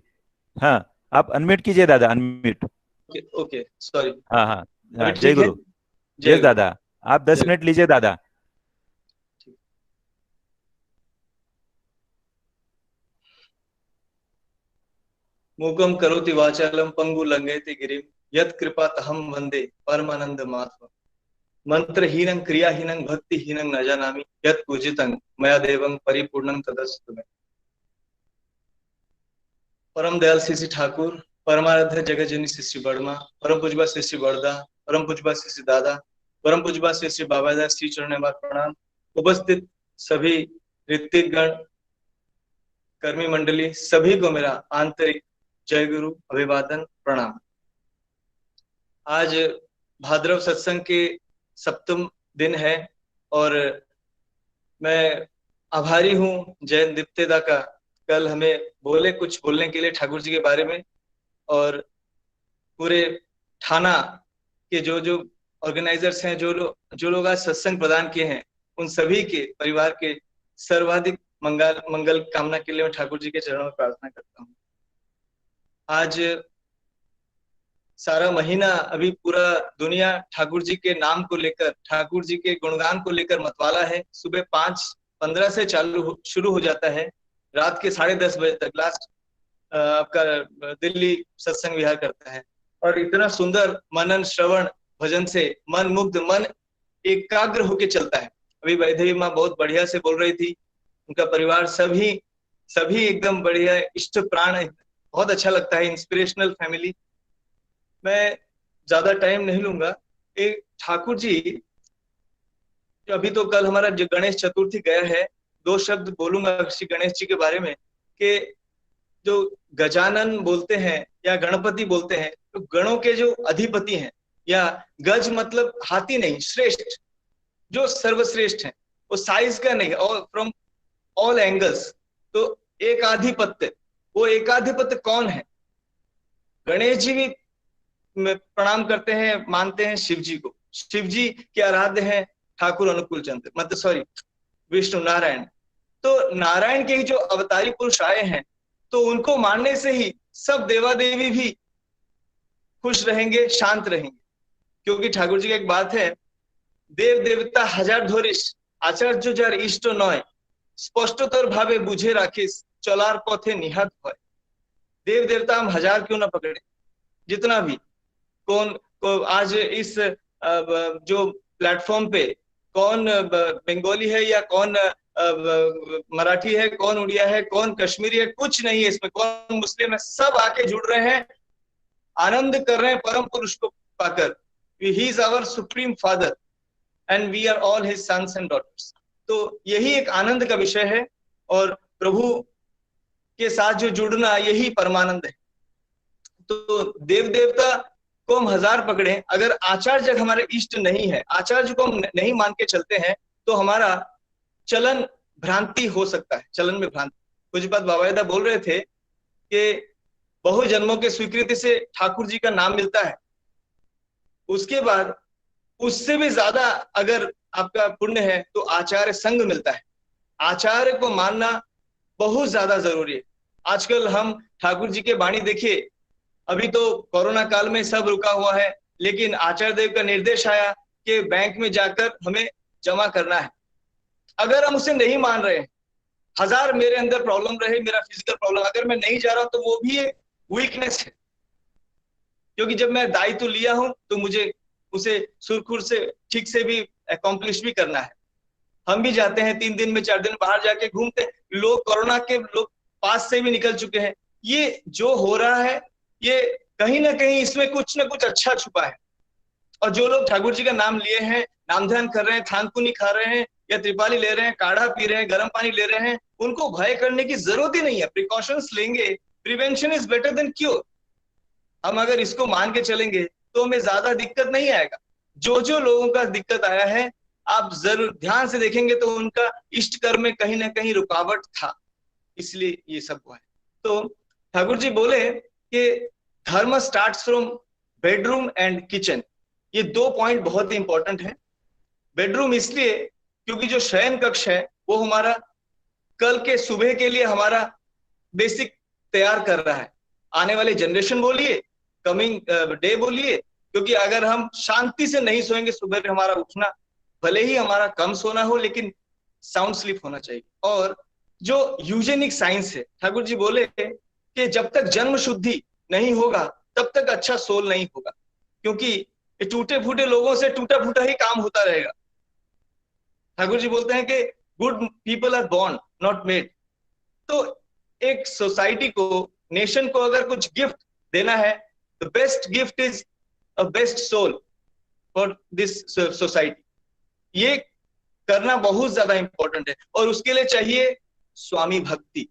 हाँ, आप अनम्यूट कीजिए दादा, अनम्यूट। Okay sorry. हाँ हाँ हाँ, जय गुरु। जय दादा, आप 10 मिनट लीजिए दादा। मूकं करोति वाचालं पंगु लंघयति गिरिं यत् कृपातहं वंदे परमानंद माधवम् मंत्रहीनं क्रियाहीनं भक्तिहीनं न जानामि यत् पूजितं मया देवं परिपूर्णं तदस्तु मे। परम दयाल श्री ठाकुर, परमाराध्य जगत जननी श्री वर्मा, परम पूजबा श्री बड़दा, परम पूजबा श्री दादा, परम पूजबा श्री बाबादास, श्री चरण बार प्रणाम। उपस्थित सभी ऋत्विकगण, कर्मी मंडली, सभी को मेरा आंतरिक जय गुरु अभिवादन प्रणाम। आज भाद्रव सत्संग के 7वें दिन है और मैं आभारी हूँ जैन दीप्तेदा का, कल हमें बोले कुछ बोलने के लिए ठाकुर जी के बारे में, और पूरे थाना के जो ऑर्गेनाइजर्स हैं, जो लोग आज सत्संग प्रदान किए हैं, उन सभी के परिवार के सर्वाधिक मंगल कामना के लिए मैं ठाकुर जी के चरणों में प्रार्थना करता हूँ। आज सारा महीना अभी पूरा दुनिया ठाकुर जी के नाम को लेकर, ठाकुर जी के गुणगान को लेकर मतवाला है। सुबह 5:15 से शुरू हो जाता है, रात के 10:30 बजे तक लास्ट आपका दिल्ली सत्संग विहार करता है, और इतना सुंदर मनन श्रवण भजन से मन मुग्ध, मन एकाग्र होके चलता है। अभी वैदेवी माँ बहुत बढ़िया से बोल रही थी, उनका परिवार सभी एकदम बढ़िया इष्ट प्राण है, बहुत अच्छा लगता है। Inspirational family. मैं ज्यादा टाइम नहीं लूंगा। एक ठाकुर जी, अभी तो कल हमारा जो गणेश चतुर्थी गया है, 2 शब्द बोलूंगा श्री गणेश जी के बारे में कि जो गजानन बोलते हैं या गणपति बोलते हैं, तो गणों के जो अधिपति हैं, या गज मतलब हाथी नहीं, श्रेष्ठ, जो सर्वश्रेष्ठ हैं, वो साइज का नहीं, और फ्रॉम ऑल एंगल्स। तो एकाधिपत्य, वो एकाधिपत्य कौन है? गणेश जी भी प्रणाम करते हैं, मानते हैं शिव जी को। शिव जी के आराध्य हैं ठाकुर अनुकूल चंद्र, मतलब सॉरी विष्णु नारायण। तो नारायण के ही जो अवतारी पुरुष आए हैं, तो उनको मानने से ही सब देवादेवी भी खुश रहेंगे, शांत रहेंगे। क्योंकि ठाकुर जी की एक बात है, देव देवता हजार धोरिश आचार्य जार इष्ट नय, स्पष्टतर भावे बुझे राखिस चलार पथे निहत है। देव देवता हम हजार क्यों ना पकड़े, जितना भी कौन को आज इस जो प्लेटफॉर्म पे कौन बंगाली है या कौन मराठी है, कौन उड़िया है, कौन कश्मीरी है, कुछ नहीं है इसमें, कौन मुस्लिम है, सब आके जुड़ रहे हैं, आनंद कर रहे हैं परम पुरुष को पाकर। He is our supreme father and we are all his sons and daughters. तो यही एक आनंद का विषय है, और प्रभु के साथ जो जुड़ना, यही परमानंद है। तो देव देवता को हम हजार पकड़े, अगर आचार्य हमारे इष्ट नहीं है, आचार्य को हम नहीं मान के चलते हैं, तो हमारा चलन भ्रांति हो सकता है, चलन में भ्रांति। कुछ बात बाबायदा बोल रहे थे कि बहु जन्मों के स्वीकृति से ठाकुर जी का नाम मिलता है, उसके बाद उससे भी ज्यादा अगर आपका पुण्य है तो आचार्य संग मिलता है। आचार्य को मानना बहुत ज्यादा जरूरी है। आजकल हम ठाकुर जी के वाणी देखिए, अभी तो कोरोना काल में सब रुका हुआ है, लेकिन आचार्य देव का निर्देश आया कि बैंक में जाकर हमें जमा करना है। अगर हम उसे नहीं मान रहे हैं, हजार मेरे अंदर प्रॉब्लम रहे, मेरा फिजिकल प्रॉब्लम, अगर मैं नहीं जा रहा हूं तो वो भी एक वीकनेस है। क्योंकि जब मैं दायित्व लिया हूं तो मुझे उसे सुरखुर से ठीक से भी अकॉम्प्लिश भी करना है। हम भी जाते हैं 3 दिन में 4 दिन बाहर जाके घूमते हैं, लोग कोरोना के लोग पास से भी निकल चुके हैं। ये जो हो रहा है, ये कहीं ना कहीं इसमें कुछ ना कुछ अच्छा छुपा है। और जो लोग ठाकुर जी का नाम लिए हैं, नाम ध्यान कर रहे हैं, थानकुनी खा रहे हैं या त्रिपाली ले रहे हैं, काढ़ा पी रहे हैं, गर्म पानी ले रहे हैं, उनको भय करने की जरूरत ही नहीं है। प्रिकॉशंस लेंगे, prevention is better than cure. हम अगर इसको मान के चलेंगे तो हमें ज्यादा दिक्कत नहीं आएगा। जो जो लोगों का दिक्कत आया है, आप जरूर ध्यान से देखेंगे तो उनका इष्ट कर्म में कहीं ना कहीं रुकावट था, इसलिए ये सब हुआ है। तो ठाकुर जी बोले कि धर्म starts from bedroom and kitchen. ये 2 पॉइंट बहुत ही इंपॉर्टेंट है। बेडरूम इसलिए क्योंकि जो शयन कक्ष है वो हमारा कल के सुबह के लिए हमारा बेसिक तैयार कर रहा है। आने वाले जनरेशन बोलिए, कमिंग डे बोलिए, क्योंकि अगर हम शांति से नहीं सोएंगे सुबह में, हमारा उठना भले ही हमारा कम सोना हो लेकिन साउंड स्लीप होना चाहिए। और जो यूजेनिक साइंस है, ठाकुर जी बोले कि जब तक जन्म शुद्धि नहीं होगा तब तक अच्छा सोल नहीं होगा, क्योंकि टूटे फूटे लोगों से टूटा फूटा ही काम होता रहेगा। ठाकुर जी बोलते हैं कि good people are born not made. तो एक सोसाइटी को, नेशन को अगर कुछ गिफ्ट देना है, the best gift is a best soul for this society. ये करना बहुत ज्यादा इंपॉर्टेंट है, और उसके लिए चाहिए स्वामी भक्ति।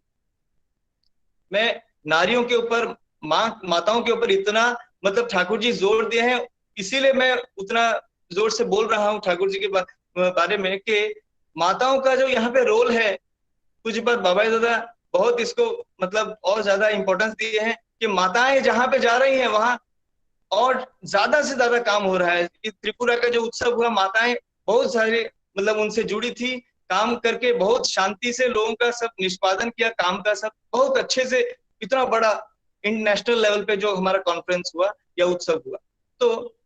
मैं नारियों के ऊपर, माताओं के ऊपर इतना मतलब ठाकुर जी जोर दिए हैं, इसीलिए मैं उतना जोर से बोल रहा हूँ ठाकुर जी के बारे में कि माताओं का जो यहाँ पे रोल है, कुछ बात बाबा दादा बहुत इसको मतलब और ज्यादा इंपॉर्टेंस दिए हैं कि माताएं जहां पे जा रही हैं वहां और ज्यादा से ज्यादा काम हो रहा है। त्रिपुरा का जो उत्सव हुआ, माताएं बहुत सारे मतलब उनसे जुड़ी थी, काम करके बहुत शांति से लोगों का सब निष्पादन किया, काम का सब बहुत अच्छे से। इतना बड़ा इंटरनेशनल लेवल पे जो हमारा कॉन्फ्रेंस हुआ या उत्सव हुआ। तो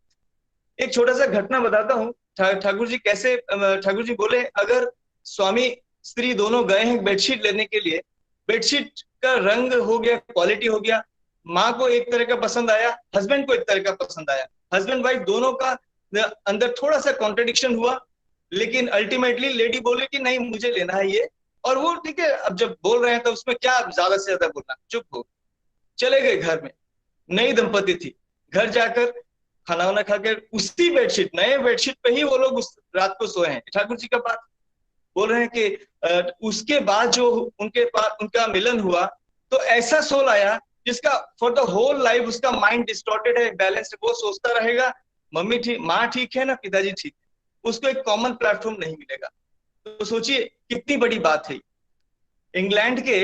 एक छोटा सा घटना बताता हूँ, ठाकुर जी कैसे, ठाकुर जी बोले अगर स्वामी स्त्री दोनों गए हैं बेडशीट लेने के लिए, बेडशीट का रंग हो गया, क्वालिटी हो गया, माँ को एक तरह का पसंद आया, हस्बैंड को एक तरह का पसंद आया, हस्बैंड वाइफ दोनों का अंदर थोड़ा सा कॉन्ट्रडिक्शन हुआ, लेकिन अल्टीमेटली लेडी बोले कि नहीं मुझे लेना है ये, और वो ठीक है, अब जब बोल रहे हैं तो उसमें क्या ज्यादा से ज्यादा बोलना, चुप हो, चले गए घर में। नई दंपति थी, घर जाकर खाना वाना खाकर उसी बेडशीट, नए बेडशीट पे ही वो लोग उस रात को सोए हैं। ठाकुर जी का बात बोल रहे हैं कि उसके बाद जो उनका मिलन हुआ तो ऐसा सोल आया जिसका फॉर द होल लाइफ उसका माइंड डिस्टॉर्टेड है, बैलेंस्ड, वो सोचता रहेगा मम्मी ठीक, माँ ठीक है ना, पिताजी ठीक है, उसको एक कॉमन प्लेटफॉर्म नहीं मिलेगा। तो सोचिए कितनी बड़ी बात है। इंग्लैंड के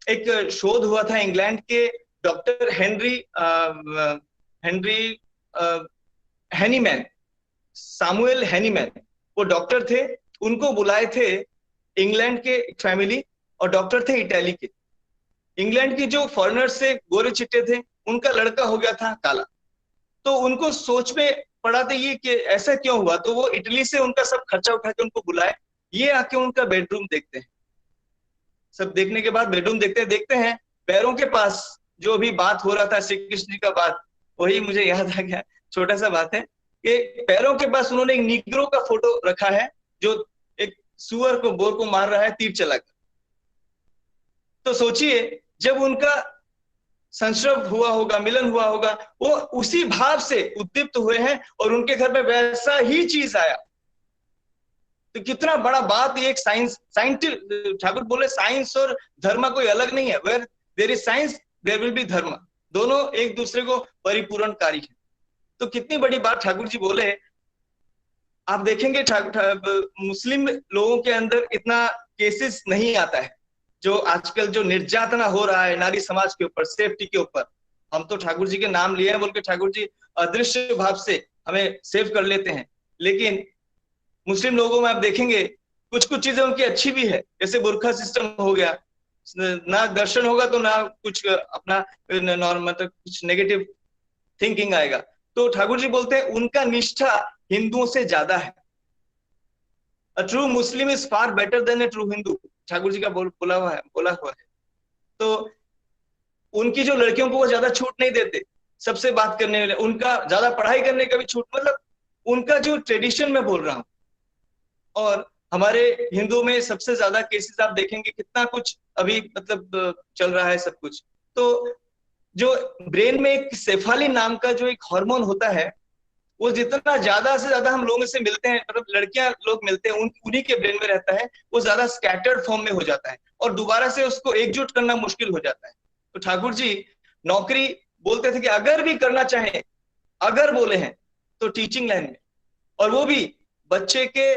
एक शोध हुआ था, इंग्लैंड के doctor Henry Hahnemann, Samuel Hahnemann, वो डॉक्टर थे, उनको बुलाए थे इंग्लैंड के फैमिली, और डॉक्टर थे इटली के। इंग्लैंड की जो फॉरेनर्स से गोरे चिट्टे थे, उनका लड़का हो गया था काला, तो उनको सोच में पड़ा था ये कि ऐसा क्यों हुआ। तो वो इटली से उनका सब खर्चा उठा के उनको बुलाए, ये आके उनका बेडरूम देखते हैं। सब देखने के बाद बेडरूम देखते हैं पैरों के पास जो भी बात हो रहा था श्री कृष्ण जी का बात, वही मुझे याद आ गया, छोटा सा बात है कि पैरों के पास उन्होंने एक नीग्रो का फोटो रखा है जो एक सुअर को, बोर को मार रहा है तीर चलाकर। तो सोचिए जब उनका संश्रव हुआ होगा, मिलन हुआ होगा, वो उसी भाव से उद्दीप्त हुए हैं और उनके घर में वैसा ही चीज आया। तो कितना बड़ा बात ये एक साइंटिस्ट, ठाकुर बोले साइंस और धर्म कोई अलग नहीं है, where there is science there will be धर्म, दोनों एक दूसरे को परिपूरणकारी है। तो कितनी बड़ी बात ठाकुर जी बोले। आप देखेंगे मुस्लिम लोगों के अंदर इतना केसेस नहीं आता है, जो आजकल जो निर्यातना हो रहा है नारी समाज के ऊपर, सेफ्टी के ऊपर। हम तो ठाकुर जी के नाम लिए हैं बोल के ठाकुर जी अदृश्य भाव से हमें सेव कर लेते हैं, लेकिन मुस्लिम लोगों में आप देखेंगे कुछ कुछ चीजें उनकी अच्छी भी है, जैसे बुरखा सिस्टम हो गया, ना दर्शन होगा तो ना कुछ अपना नॉर्मल कुछ नेगेटिव थिंकिंग आएगा। तो ठाकुर जी बोलते हैं उनका निष्ठा हिंदुओं से ज्यादा है। A true Muslim is far better than a true Hindu, Thakur ji का बोला हुआ है। तो उनकी जो लड़कियों को वो ज्यादा छूट नहीं देते सबसे बात करने वाले, उनका ज्यादा पढ़ाई करने का भी छूट, मतलब उनका जो ट्रेडिशन में बोल रहा हूं। और हमारे हिंदू में सबसे ज्यादा केसेस आप देखेंगे कितना कुछ अभी मतलब चल रहा है सब कुछ। तो जो ब्रेन में एक सेफालिन नाम का जो एक हार्मोन होता है, वो जितना ज्यादा से ज्यादा हम लोगों से मिलते हैं, मतलब लड़कियां लोग मिलते हैं, उन्हीं के ब्रेन में रहता है, वो ज्यादा स्कैटर्ड फॉर्म में हो जाता है और दोबारा से उसको एकजुट करना मुश्किल हो जाता है। तो ठाकुर जी नौकरी बोलते थे कि अगर भी करना चाहें, अगर बोले हैं तो टीचिंग लाइन में, और वो भी बच्चे के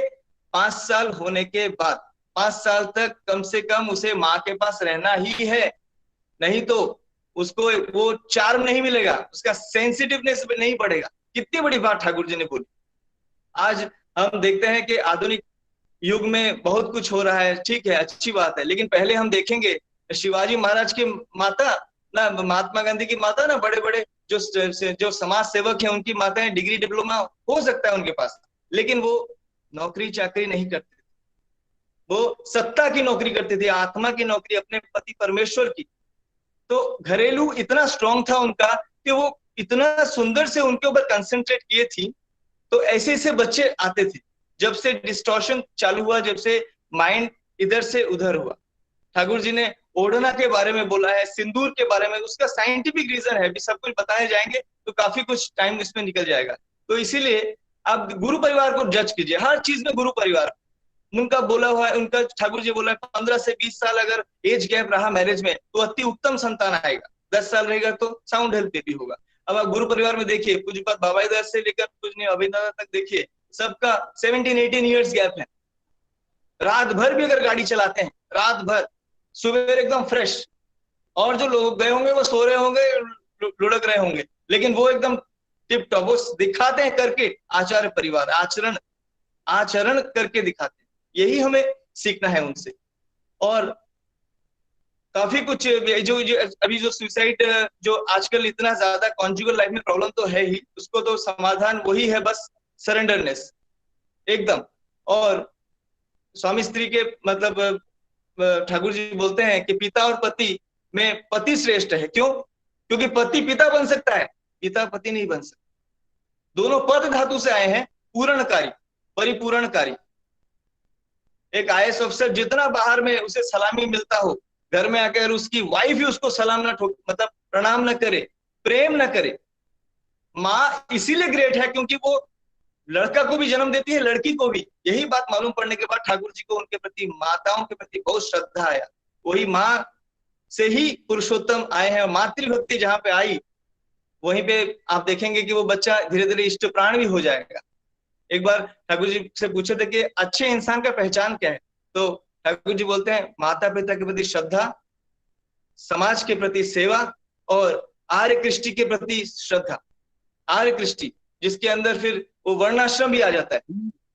5 साल होने के बाद 5 साल तक कम से कम उसे माँ के पास रहना ही है, नहीं तो उसको वो चार्म नहीं मिलेगा, उसका सेंसिटिवनेस नहीं बढ़ेगा। कितनी बड़ी बात ठाकुर जी ने बोली। आज हम देखते हैं कि आधुनिक युग में बहुत कुछ हो रहा है, ठीक है, अच्छी बात है, लेकिन पहले हम देखेंगे शिवाजी महाराज की माता ना, महात्मा गांधी की माता ना, बड़े बड़े जो समाज सेवक हैं उनकी माताएं डिग्री डिप्लोमा हो सकता है उनके पास, लेकिन वो नौकरी चाकरी नहीं करते, वो सत्ता की नौकरी करते थे, आत्मा की नौकरी, अपने पति परमेश्वर की। तो घरेलू इतना स्ट्रांग था उनका कि वो इतना सुंदर से उनके ऊपर कंसंट्रेट किए थी। तो ऐसे ऐसे बच्चे आते थे। जब से डिस्टॉर्शन चालू हुआ, जब से माइंड इधर से उधर हुआ, ठाकुर जी ने ओढ़ना के बारे में बोला है, सिंदूर के बारे में, उसका साइंटिफिक रीजन है, भी सब कुछ बताए जाएंगे तो काफी कुछ टाइम इसमें निकल जाएगा। तो इसीलिए आप गुरु परिवार को जज कीजिए, हर चीज में गुरु परिवार उनका बोला हुआ है। उनका ठाकुर जी बोला है 15 से 20 साल अगर एज गैप रहा मैरिज में तो अति उत्तम संतान आएगा, 10 साल रहेगा तो साउंड हेल्थ बेबी होगा। अब आप गुरु परिवार में देखिए, पूज्यपाद बाबा दास से लेकर पूजनीय अभिनव तक देखिए, सबका 17-18 ईयर्स गैप है। रात भर भी अगर गाड़ी चलाते हैं, रात भर, सुबह एकदम फ्रेश, और जो लोग गए होंगे वो सो रहे होंगे, लुढ़क रहे होंगे, लेकिन वो एकदम टिप टॉप, वो दिखाते हैं करके आचार्य परिवार, आचरण करके दिखाते हैं। यही हमें सीखना है उनसे। और काफी कुछ जो अभी जो सुसाइड, जो आजकल इतना ज्यादा कॉन्जुगल लाइफ में प्रॉब्लम तो है ही, उसको तो समाधान वही है, बस सरेंडरनेस एकदम। और स्वामी स्त्री के मतलब ठाकुर जी बोलते हैं कि पिता और पति में पति श्रेष्ठ है। क्यों? क्योंकि पति पिता बन सकता है, पिता पति नहीं बन सकता। दोनों पद धातु से आए हैं, पूरणकारी, परिपूरणकारी। एक IAS अफसर जितना बाहर में उसे सलामी मिलता हो, घर में आकर उसकी वाइफ ही उसको सलाम ना ठोक, मतलब प्रणाम न करे, प्रेम न करे, माँ इसीलिए ग्रेट है क्योंकि वो लड़का को भी जन्म देती है, लड़की को भी। यही बात मालूम पड़ने के बाद ठाकुर जी को उनके प्रति, माताओं के प्रति बहुत श्रद्धा आया। वही माँ से ही पुरुषोत्तम आए हैं। मातृभक्ति जहां पे आई वहीं पे आप देखेंगे कि वो बच्चा धीरे धीरे इष्ट प्राण भी हो जाएगा। एक बार ठाकुर जी से पूछे थे कि अच्छे इंसान का पहचान क्या है, तो ठाकुर जी बोलते हैं माता पिता के प्रति श्रद्धा, समाज के प्रति सेवा और आर्य कृष्टि के प्रति श्रद्धा। आर्य कृष्टि जिसके अंदर फिर वो वर्णाश्रम भी आ जाता है।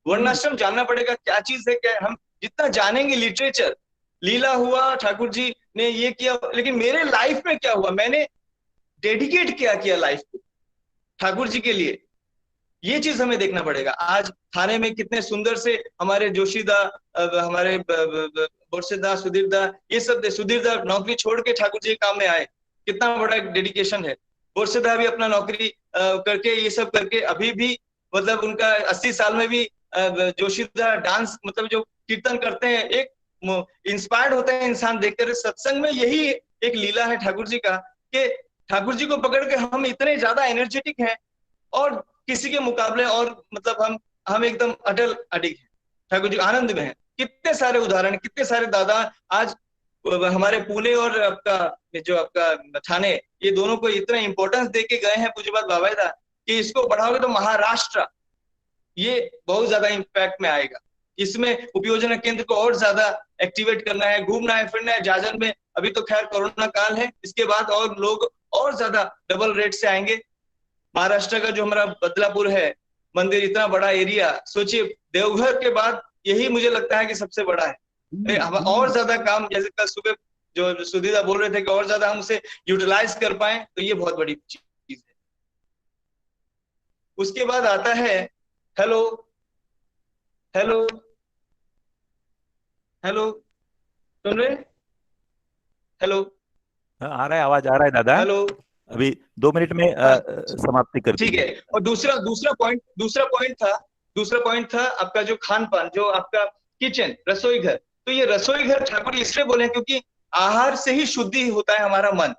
वर्णाश्रम जानना पड़ेगा क्या चीज है, क्या हम जितना जानेंगे लिटरेचर, लीला हुआ, ठाकुर जी ने ये किया, लेकिन मेरे लाइफ में क्या हुआ, मैंने डेडिकेट क्या किया लाइफ को ठाकुर जी के लिए, ये चीज हमें देखना पड़ेगा। आज थाने में कितने सुंदर से हमारे जोशीदा, हमारे बोरसेदा, सुधीरदा, ये सब, सुधीरदा नौकरी छोड़ के ठाकुर जी के काम में आए, कितना बड़ा डेडिकेशन है। बोरसेदा भी अपना नौकरी करके, ये सब करके अभी भी मतलब उनका 80 साल में भी जोशीदा डांस, मतलब जो कीर्तन करते हैं, एक इंस्पायर्ड होते हैं इंसान देखकर। सत्संग में यही एक लीला है ठाकुर जी का कि ठाकुर जी को पकड़ के हम इतने ज्यादा एनर्जेटिक हैं और किसी के मुकाबले, और मतलब हम एकदम अटल अडिग हैं ठाकुर जी, आनंद में हैं। कितने सारे उदाहरण, कितने सारे दादा आज हमारे पुणे और आपका थाने, ये दोनों को इतना इंपॉर्टेंस दे के गए हैं पूज्यपाद बाबाईदा कि इसको बढ़ाओगे तो महाराष्ट्र ये बहुत ज्यादा इम्पैक्ट में आएगा। इसमें उपयोजना केंद्र को और ज्यादा एक्टिवेट करना है, घूमना है, फिरना है। जाजन में अभी तो खैर कोरोना काल है, इसके बाद और लोग और ज्यादा डबल रेट से आएंगे। महाराष्ट्र का जो हमारा बदलापुर है मंदिर, इतना बड़ा एरिया, सोचिए देवघर के बाद यही मुझे लगता है कि सबसे बड़ा है। और ज्यादा काम, जैसे कल सुबह जो सुधीरा बोल रहे थे कि और ज्यादा हम उसे यूटिलाइज कर पाए, तो ये बहुत बड़ी चीज है। उसके बाद आता है हेलो हेलो हेलो, सुन रहे? हेलो, आ रहा है, आवाज आ रहा है दादा। हेलो, अभी 2 मिनट में समाप्ति कर ठीक है। और दूसरा पॉइंट था आपका जो खान पान, जो आपका किचन, रसोई घर। तो ये रसोई घर ठाकुर जी इसलिए बोले क्योंकि आहार से ही शुद्धि होता है हमारा मन।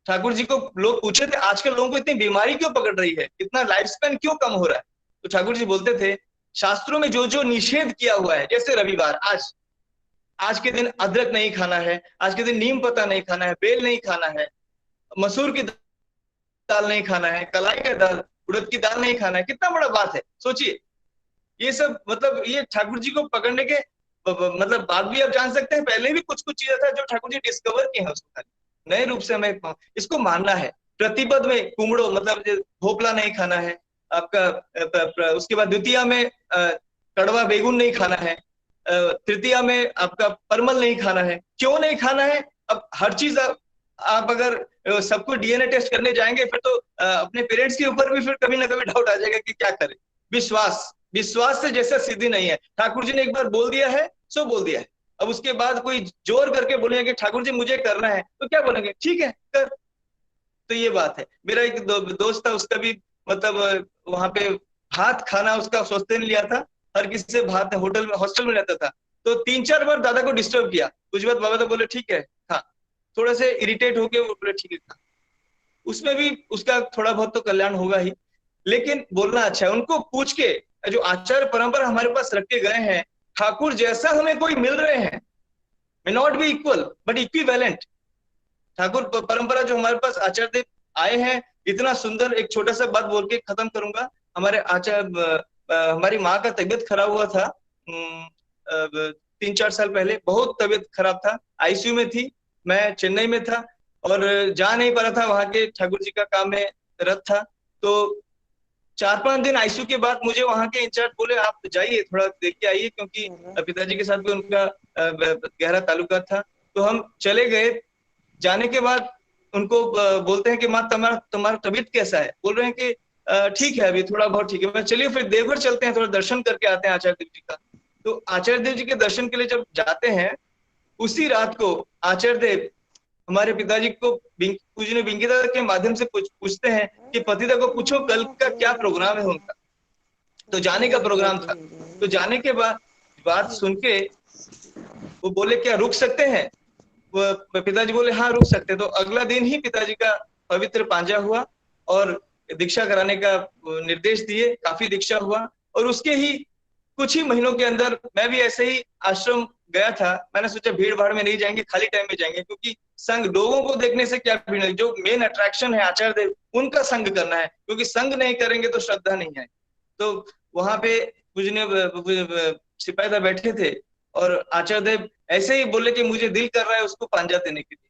ठाकुर जी को लोग पूछे थे आजकल लोगों को इतनी बीमारी क्यों पकड़ रही है, इतना लाइफ स्पैन क्यों कम हो रहा है, तो ठाकुर जी बोलते थे शास्त्रों में जो जो निषेध किया हुआ है, जैसे रविवार, आज के दिन अदरक नहीं खाना है, आज के दिन नीम पत्ता नहीं खाना है, बेल नहीं खाना है, मसूर की दाल नहीं खाना है, कलाई का दाल, उड़द की दाल नहीं खाना है। कितना बड़ा बात है, सोचिए। ये सब मतलब ये ठाकुर जी को पकड़ने के मतलब बात भी आप जान सकते हैं। पहले भी कुछ चीजें था जो ठाकुर जी डिस्कवर किए हैं, उसको नए रूप से हमें इसको मानना है। प्रतिपद में कुमड़ो मतलब भोपला नहीं खाना है आपका, उसके बाद द्वितीया में कड़वा बेगुन नहीं खाना है, तृतीया में आपका परमल नहीं खाना है। क्यों नहीं खाना है? अब हर चीज आप अगर सबको डीएनए टेस्ट करने जाएंगे फिर तो अपने पेरेंट्स के ऊपर भी फिर कभी ना कभी डाउट आ जाएगा कि क्या करें। विश्वास से जैसा सिद्धि नहीं है। ठाकुर जी ने एक बार बोल दिया है सो बोल दिया है। अब उसके बाद कोई जोर करके बोलेंगे कि ठाकुर जी मुझे करना है, तो क्या बोलेंगे, ठीक है कर। तो ये बात है। मेरा एक दोस्त था, उसका भी मतलब वहां पे भात खाना उसका सोचते नहीं लिया था, हर किसी से भात होटल में हॉस्टल में रहता था, तो 3-4 बार दादा को डिस्टर्ब किया। कुछ बात बाबा तो बोले ठीक है खा, थोड़ा से इरिटेट होके वो बोले ठीक है खा। उसमें भी उसका थोड़ा बहुत तो कल्याण होगा ही, लेकिन बोलना अच्छा है। उनको पूछ के जो आचार परंपरा हमारे पास रख के गए हैं, ठाकुर जैसा हमें कोई मिल रहे हैं, may not be equal but equivalent. Thakur परंपरा जो हमारे पास आचार्य देव आए हैं, इतना सुंदर। एक छोटा सा बात बोल के खत्म करूंगा। हमारे हमारी माँ का तबीयत खराब हुआ था 3-4 साल पहले, बहुत तबीयत खराब था, आईसीयू में थी। मैं चेन्नई में था और जा नहीं पा रहा था, वहां के ठाकुर जी का काम में रत था। तो 4-5 दिन आईसीयू के बाद मुझे वहां के इंचार्ज बोले आप जाइए थोड़ा देख के आइए, क्योंकि पिताजी के साथ भी उनका गहरा ताल्लुकात था। तो हम चले गए। जाने के बाद उनको बोलते हैं कि माँ तुम्हारा तबीयत कैसा है? बोल रहे हैं कि ठीक है अभी थोड़ा बहुत ठीक है। मैं चलिए फिर देवघर चलते हैं, थोड़ा दर्शन करके आते हैं आचार्य देव जी का। तो आचार्य देव जी के दर्शन के लिए जब जाते हैं, उसी रात को आचार्य देव हमारे पिताजी को पूजनीय बिंकी दादा के माध्यम से पूछते हैं कि पतिदा को पूछो कल का क्या प्रोग्राम है उनका। तो जाने का प्रोग्राम था। तो जाने के बाद बात सुन के वो बोले क्या रुक सकते हैं? पिताजी बोले हाँ रुक सकते। तो अगला दिन ही पिताजी का पवित्र पांजा हुआ और दीक्षा कराने का निर्देश दिए, काफी दीक्षा हुआ और उसके ही कुछ ही महीनों के अंदर मैं भी ऐसे ही आश्रम गया था। मैंने सोचा भीड़ भाड़ में नहीं जाएंगे, खाली टाइम में जाएंगे, क्योंकि संघ लोगों को देखने से क्या भीड़ है, जो मेन अट्रैक्शन है आचार्य देव उनका संग करना है, क्योंकि संग नहीं करेंगे तो श्रद्धा नहीं है। तो वहां पे पूजनीय सिपाही बैठे थे और आचार्य देव ऐसे ही बोले कि मुझे दिल कर रहा है उसको पांजा देने के लिए।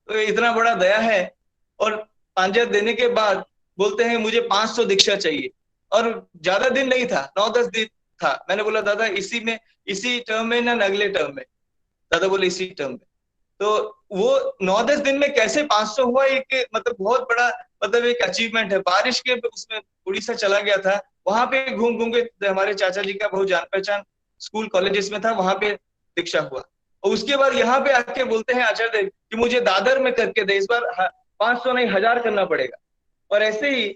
तो इतना बड़ा दया है। और पांजा देने के बाद बोलते हैं मुझे 500 दीक्षा चाहिए, और ज्यादा दिन नहीं था, 9-10 दिन था। मैंने बोला दादा इसी टर्म में ना अगले टर्म में? दादा बोले इसी टर्म में। तो वो 9-10 दिन में कैसे 500 हुआ, एक मतलब बहुत बड़ा मतलब एक अचीवमेंट है। बारिश के उसमें उड़ीसा चला गया था, वहां पे घूम घूम के हमारे चाचा जी का बहुत जान पहचान स्कूल कॉलेजेस में था, वहां पे दीक्षा हुआ। और उसके बाद यहाँ पे आके बोलते हैं आचार्य देव कि मुझे दादर में करके दे, इस बार 500 नहीं 1000 करना पड़ेगा। और ऐसे ही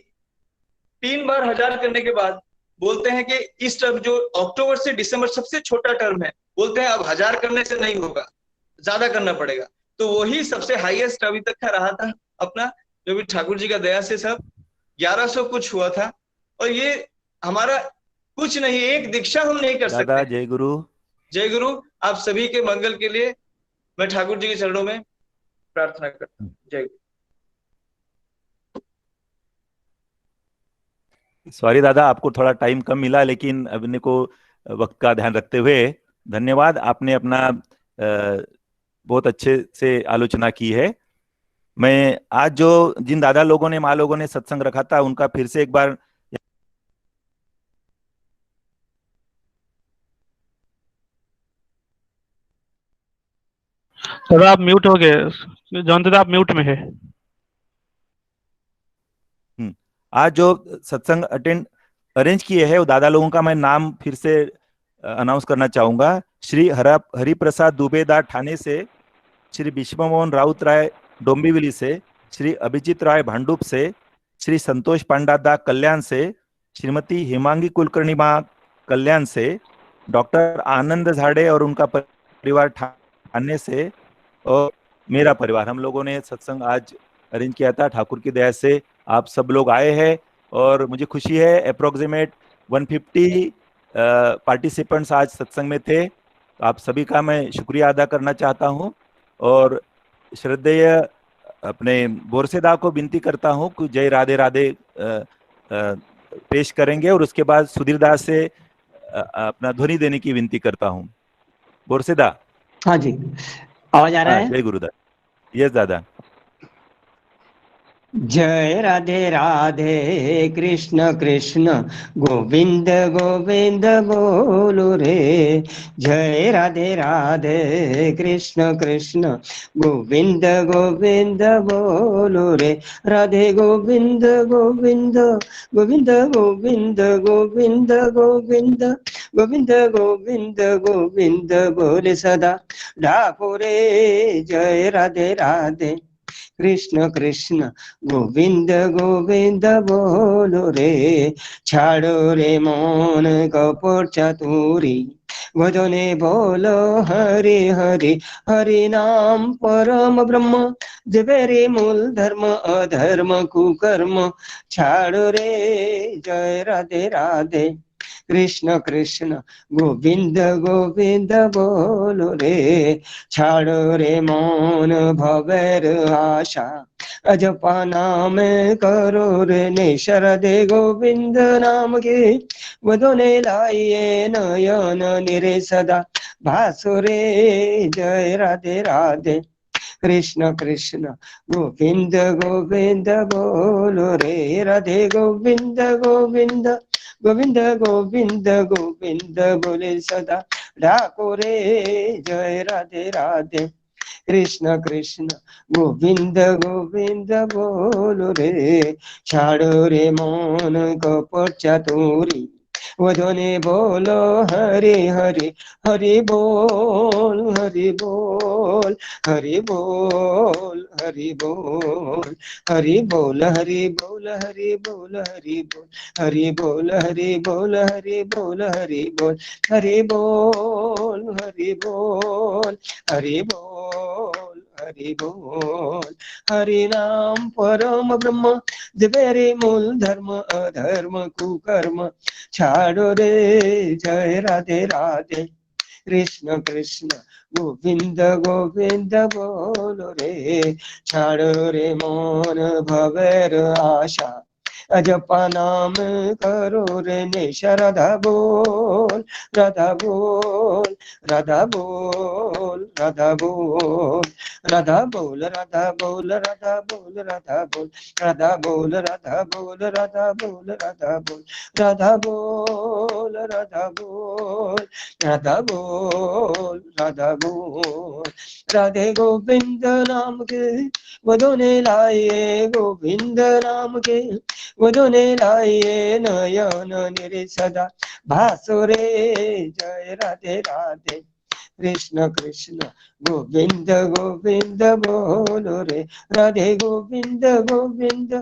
3 बार 1000 करने के बाद बोलते हैं कि इस टर्म जो अक्टूबर से दिसंबर सबसे छोटा टर्म है, बोलते हैं अब 1000 करने से नहीं होगा, ज्यादा करना पड़ेगा। तो वही सबसे हाईएस्ट अभी तक का रहा था अपना, जो भी ठाकुर जी का दया से सब 1100 कुछ हुआ था। और ये हमारा कुछ नहीं, एक दीक्षा हम नहीं कर सकते। जय गुरु। जय गुरु। आप सभी के मंगल के लिए मैं ठाकुर जी के चरणों में प्रार्थना करता हूँ। जय गुरु। सॉरी दादा, आपको थोड़ा टाइम कम मिला, लेकिन अपने को वक्त का ध्यान रखते हुए धन्यवाद। आपने अपना बहुत अच्छे से आलोचना की है। मैं आज जो जिन दादा लोगों ने माँ लोगों ने सत्संग रखा था उनका फिर से एक बार दादा आप म्यूट हो गए। जॉन दादा आप म्यूट में है। आज जो सत्संग अरेंज किए हैं वो दादा लोगों का मैं नाम फिर से अनाउंस करना चाहूंगा। श्री हरिप्रसाद दुबेदा ठाणे से, श्री विश्वमोहन राउत राय डोंबिवली से, श्री अभिजीत राय भांडुप से, श्री संतोष पांडादा कल्याण से, श्रीमती हिमांगी कुलकर्णी माँ कल्याण से, डॉक्टर आनंद झाड़े और उनका परिवार ठाणे से, और मेरा परिवार, हम लोगों ने सत्संग आज अरेंज किया था। ठाकुर की दया से आप सब लोग आए हैं और मुझे खुशी है। अप्रोक्सीमेट 150 पार्टिसिपेंट्स आज सत्संग में थे। आप सभी का मैं शुक्रिया अदा करना चाहता हूं और श्रद्धेय अपने बोरसेदा को विनती करता हूं कि जय राधे राधे पेश करेंगे और उसके बाद सुधीर दास से अपना ध्वनि देने की विनती करता हूं। बोरसेदा। हाँ जी, आवाज आ रहा है? जय गुरुदास। यस दादा। जय राधे राधे कृष्ण कृष्ण गोविंद गोविंद बोलो रे। जय राधे राधे कृष्ण कृष्ण गोविंद गोविंद बोलो रे। राधे गोविंद गोविंद गोविंद गोविंद गोविंद गोविंद गोविंद गोविंद गोविंद बोले सदा ठाकुरे। जय राधे राधे कृष्ण कृष्ण गोविंद गोविंद बोलो रे। छाड़ो रे मौन कपट चतुरी भजने बोलो हरि हरि। हरि नाम परम ब्रह्म जपे रे मूल धर्म अधर्म कुकर्म। छाड़ो रे जय राधे राधे कृष्ण कृष्ण गोविंद गोविंद बोलो रे। छाड़ो रे मौन भवेर आशा अजपा नाम करो रे निशर दे गोविंद नाम के वदने लाइए नयन निरे सदा भासुरे। जय राधे राधे कृष्ण कृष्ण गोविंद गोविंद बोलो रे। राधे गोविंद गोविंद गोविंद गोविंद गोविंद बोले सदा ठाकुरे। जय राधे राधे कृष्ण कृष्ण गोविंद गोविंद बोलो रे। छाड़ो रे मौन कपट चतुरी वदने बोलो हरि हरि। हरि बोल हरि बोल हरि बोल हरि बोल हरि बोल हरि बोल हरि बोल हरि बोल हरि बोल हरि बोल हरि बोल हरि बोल हरि बोल हरि बोल हरि बोल हरि बोल। हरि नाम परम ब्रह्म, जबेरे मूल धर्म, अधर्म कुकर्म छाड़ो रे। जय राधे राधे कृष्ण कृष्ण गोविंद गोविंद बोलो रे। छाड़ो रे मोन भवेर आशा, अजपा नाम करो रे निशा। राधा बोल राधा बोल राधा बोल राधा बोल राधा बोल राधा बोल राधा बोल राधा बोल राधा बोल राधा बोल राधा बोल राधा बोल राधा बोल राधा बोल राधा बोल राधा बोल। राधे गोविंद नाम के वधोने लाए, गोविंद नाम के वधोने लाए, नयन निरे सदा भासो रे। जय राधे राधे कृष्ण कृष्ण गोविंद गोविंद बोलो रे। राधे गोविंद गोविंद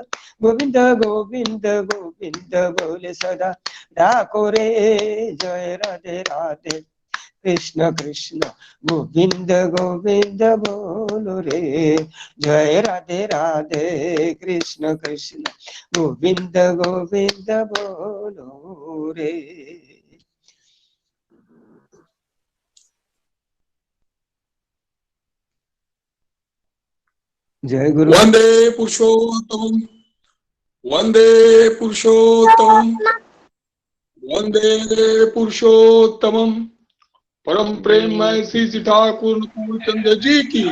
गोविंद गोविंद गोविंद बोले सदा डाको रे। जय राधे राधे कृष्ण कृष्ण गोविंद गोविंद बोलो रे। जय राधे राधे कृष्ण कृष्ण गोविंद गोविंद बोलो रे। जय गुरु। वंदे पुरुषोत्तम, वंदे पुरुषोत्तम, वंदे पुरुषोत्तम। परम प्रेममय श्री ठाकुर अनुकूल चंद्र जी की,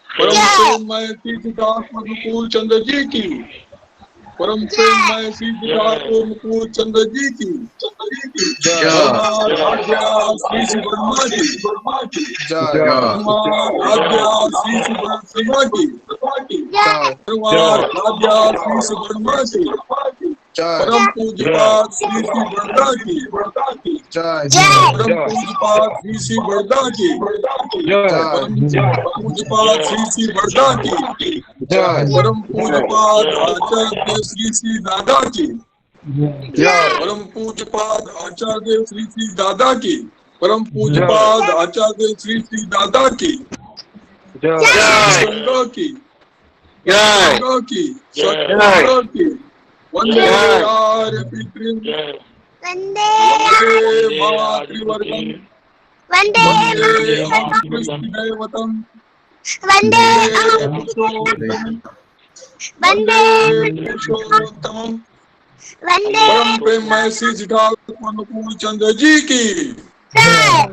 परम प्रेममय श्री ठाकुर अनुकूल चंद्र जी की, परम प्रेममय श्री ठाकुर अनुकूल चंद्र जी की। परमाराध्या श्री वर्मा जी, परमाराध्या श्री वर्मा जी, परमाराध्या श्री वर्मा जी, परम पूज्यपाद श्री वर्मा जी, परम पूज्यपाद श्री वर्मा जी, परम पूज्यपाद श्री वर्मा जी, परम पूज्यपाद आचार्य श्री दादा जी, परम पूज्यपाद आचार्य श्री दादा की, परम पूज्यपाद आचार्य श्री दादा की, संघ की, संघ की, सत्संग की। वंदे आर्य पितृम, वंदे मातृवर्गम, वंदे आकृष्टदैवतम, वंदे पुरुषोत्तम, वंदे पुरुषोत्तम। परम प्रेममय श्री ठाकुर अनुकूल चंद्र जी की जय।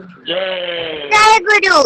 जय गुरु।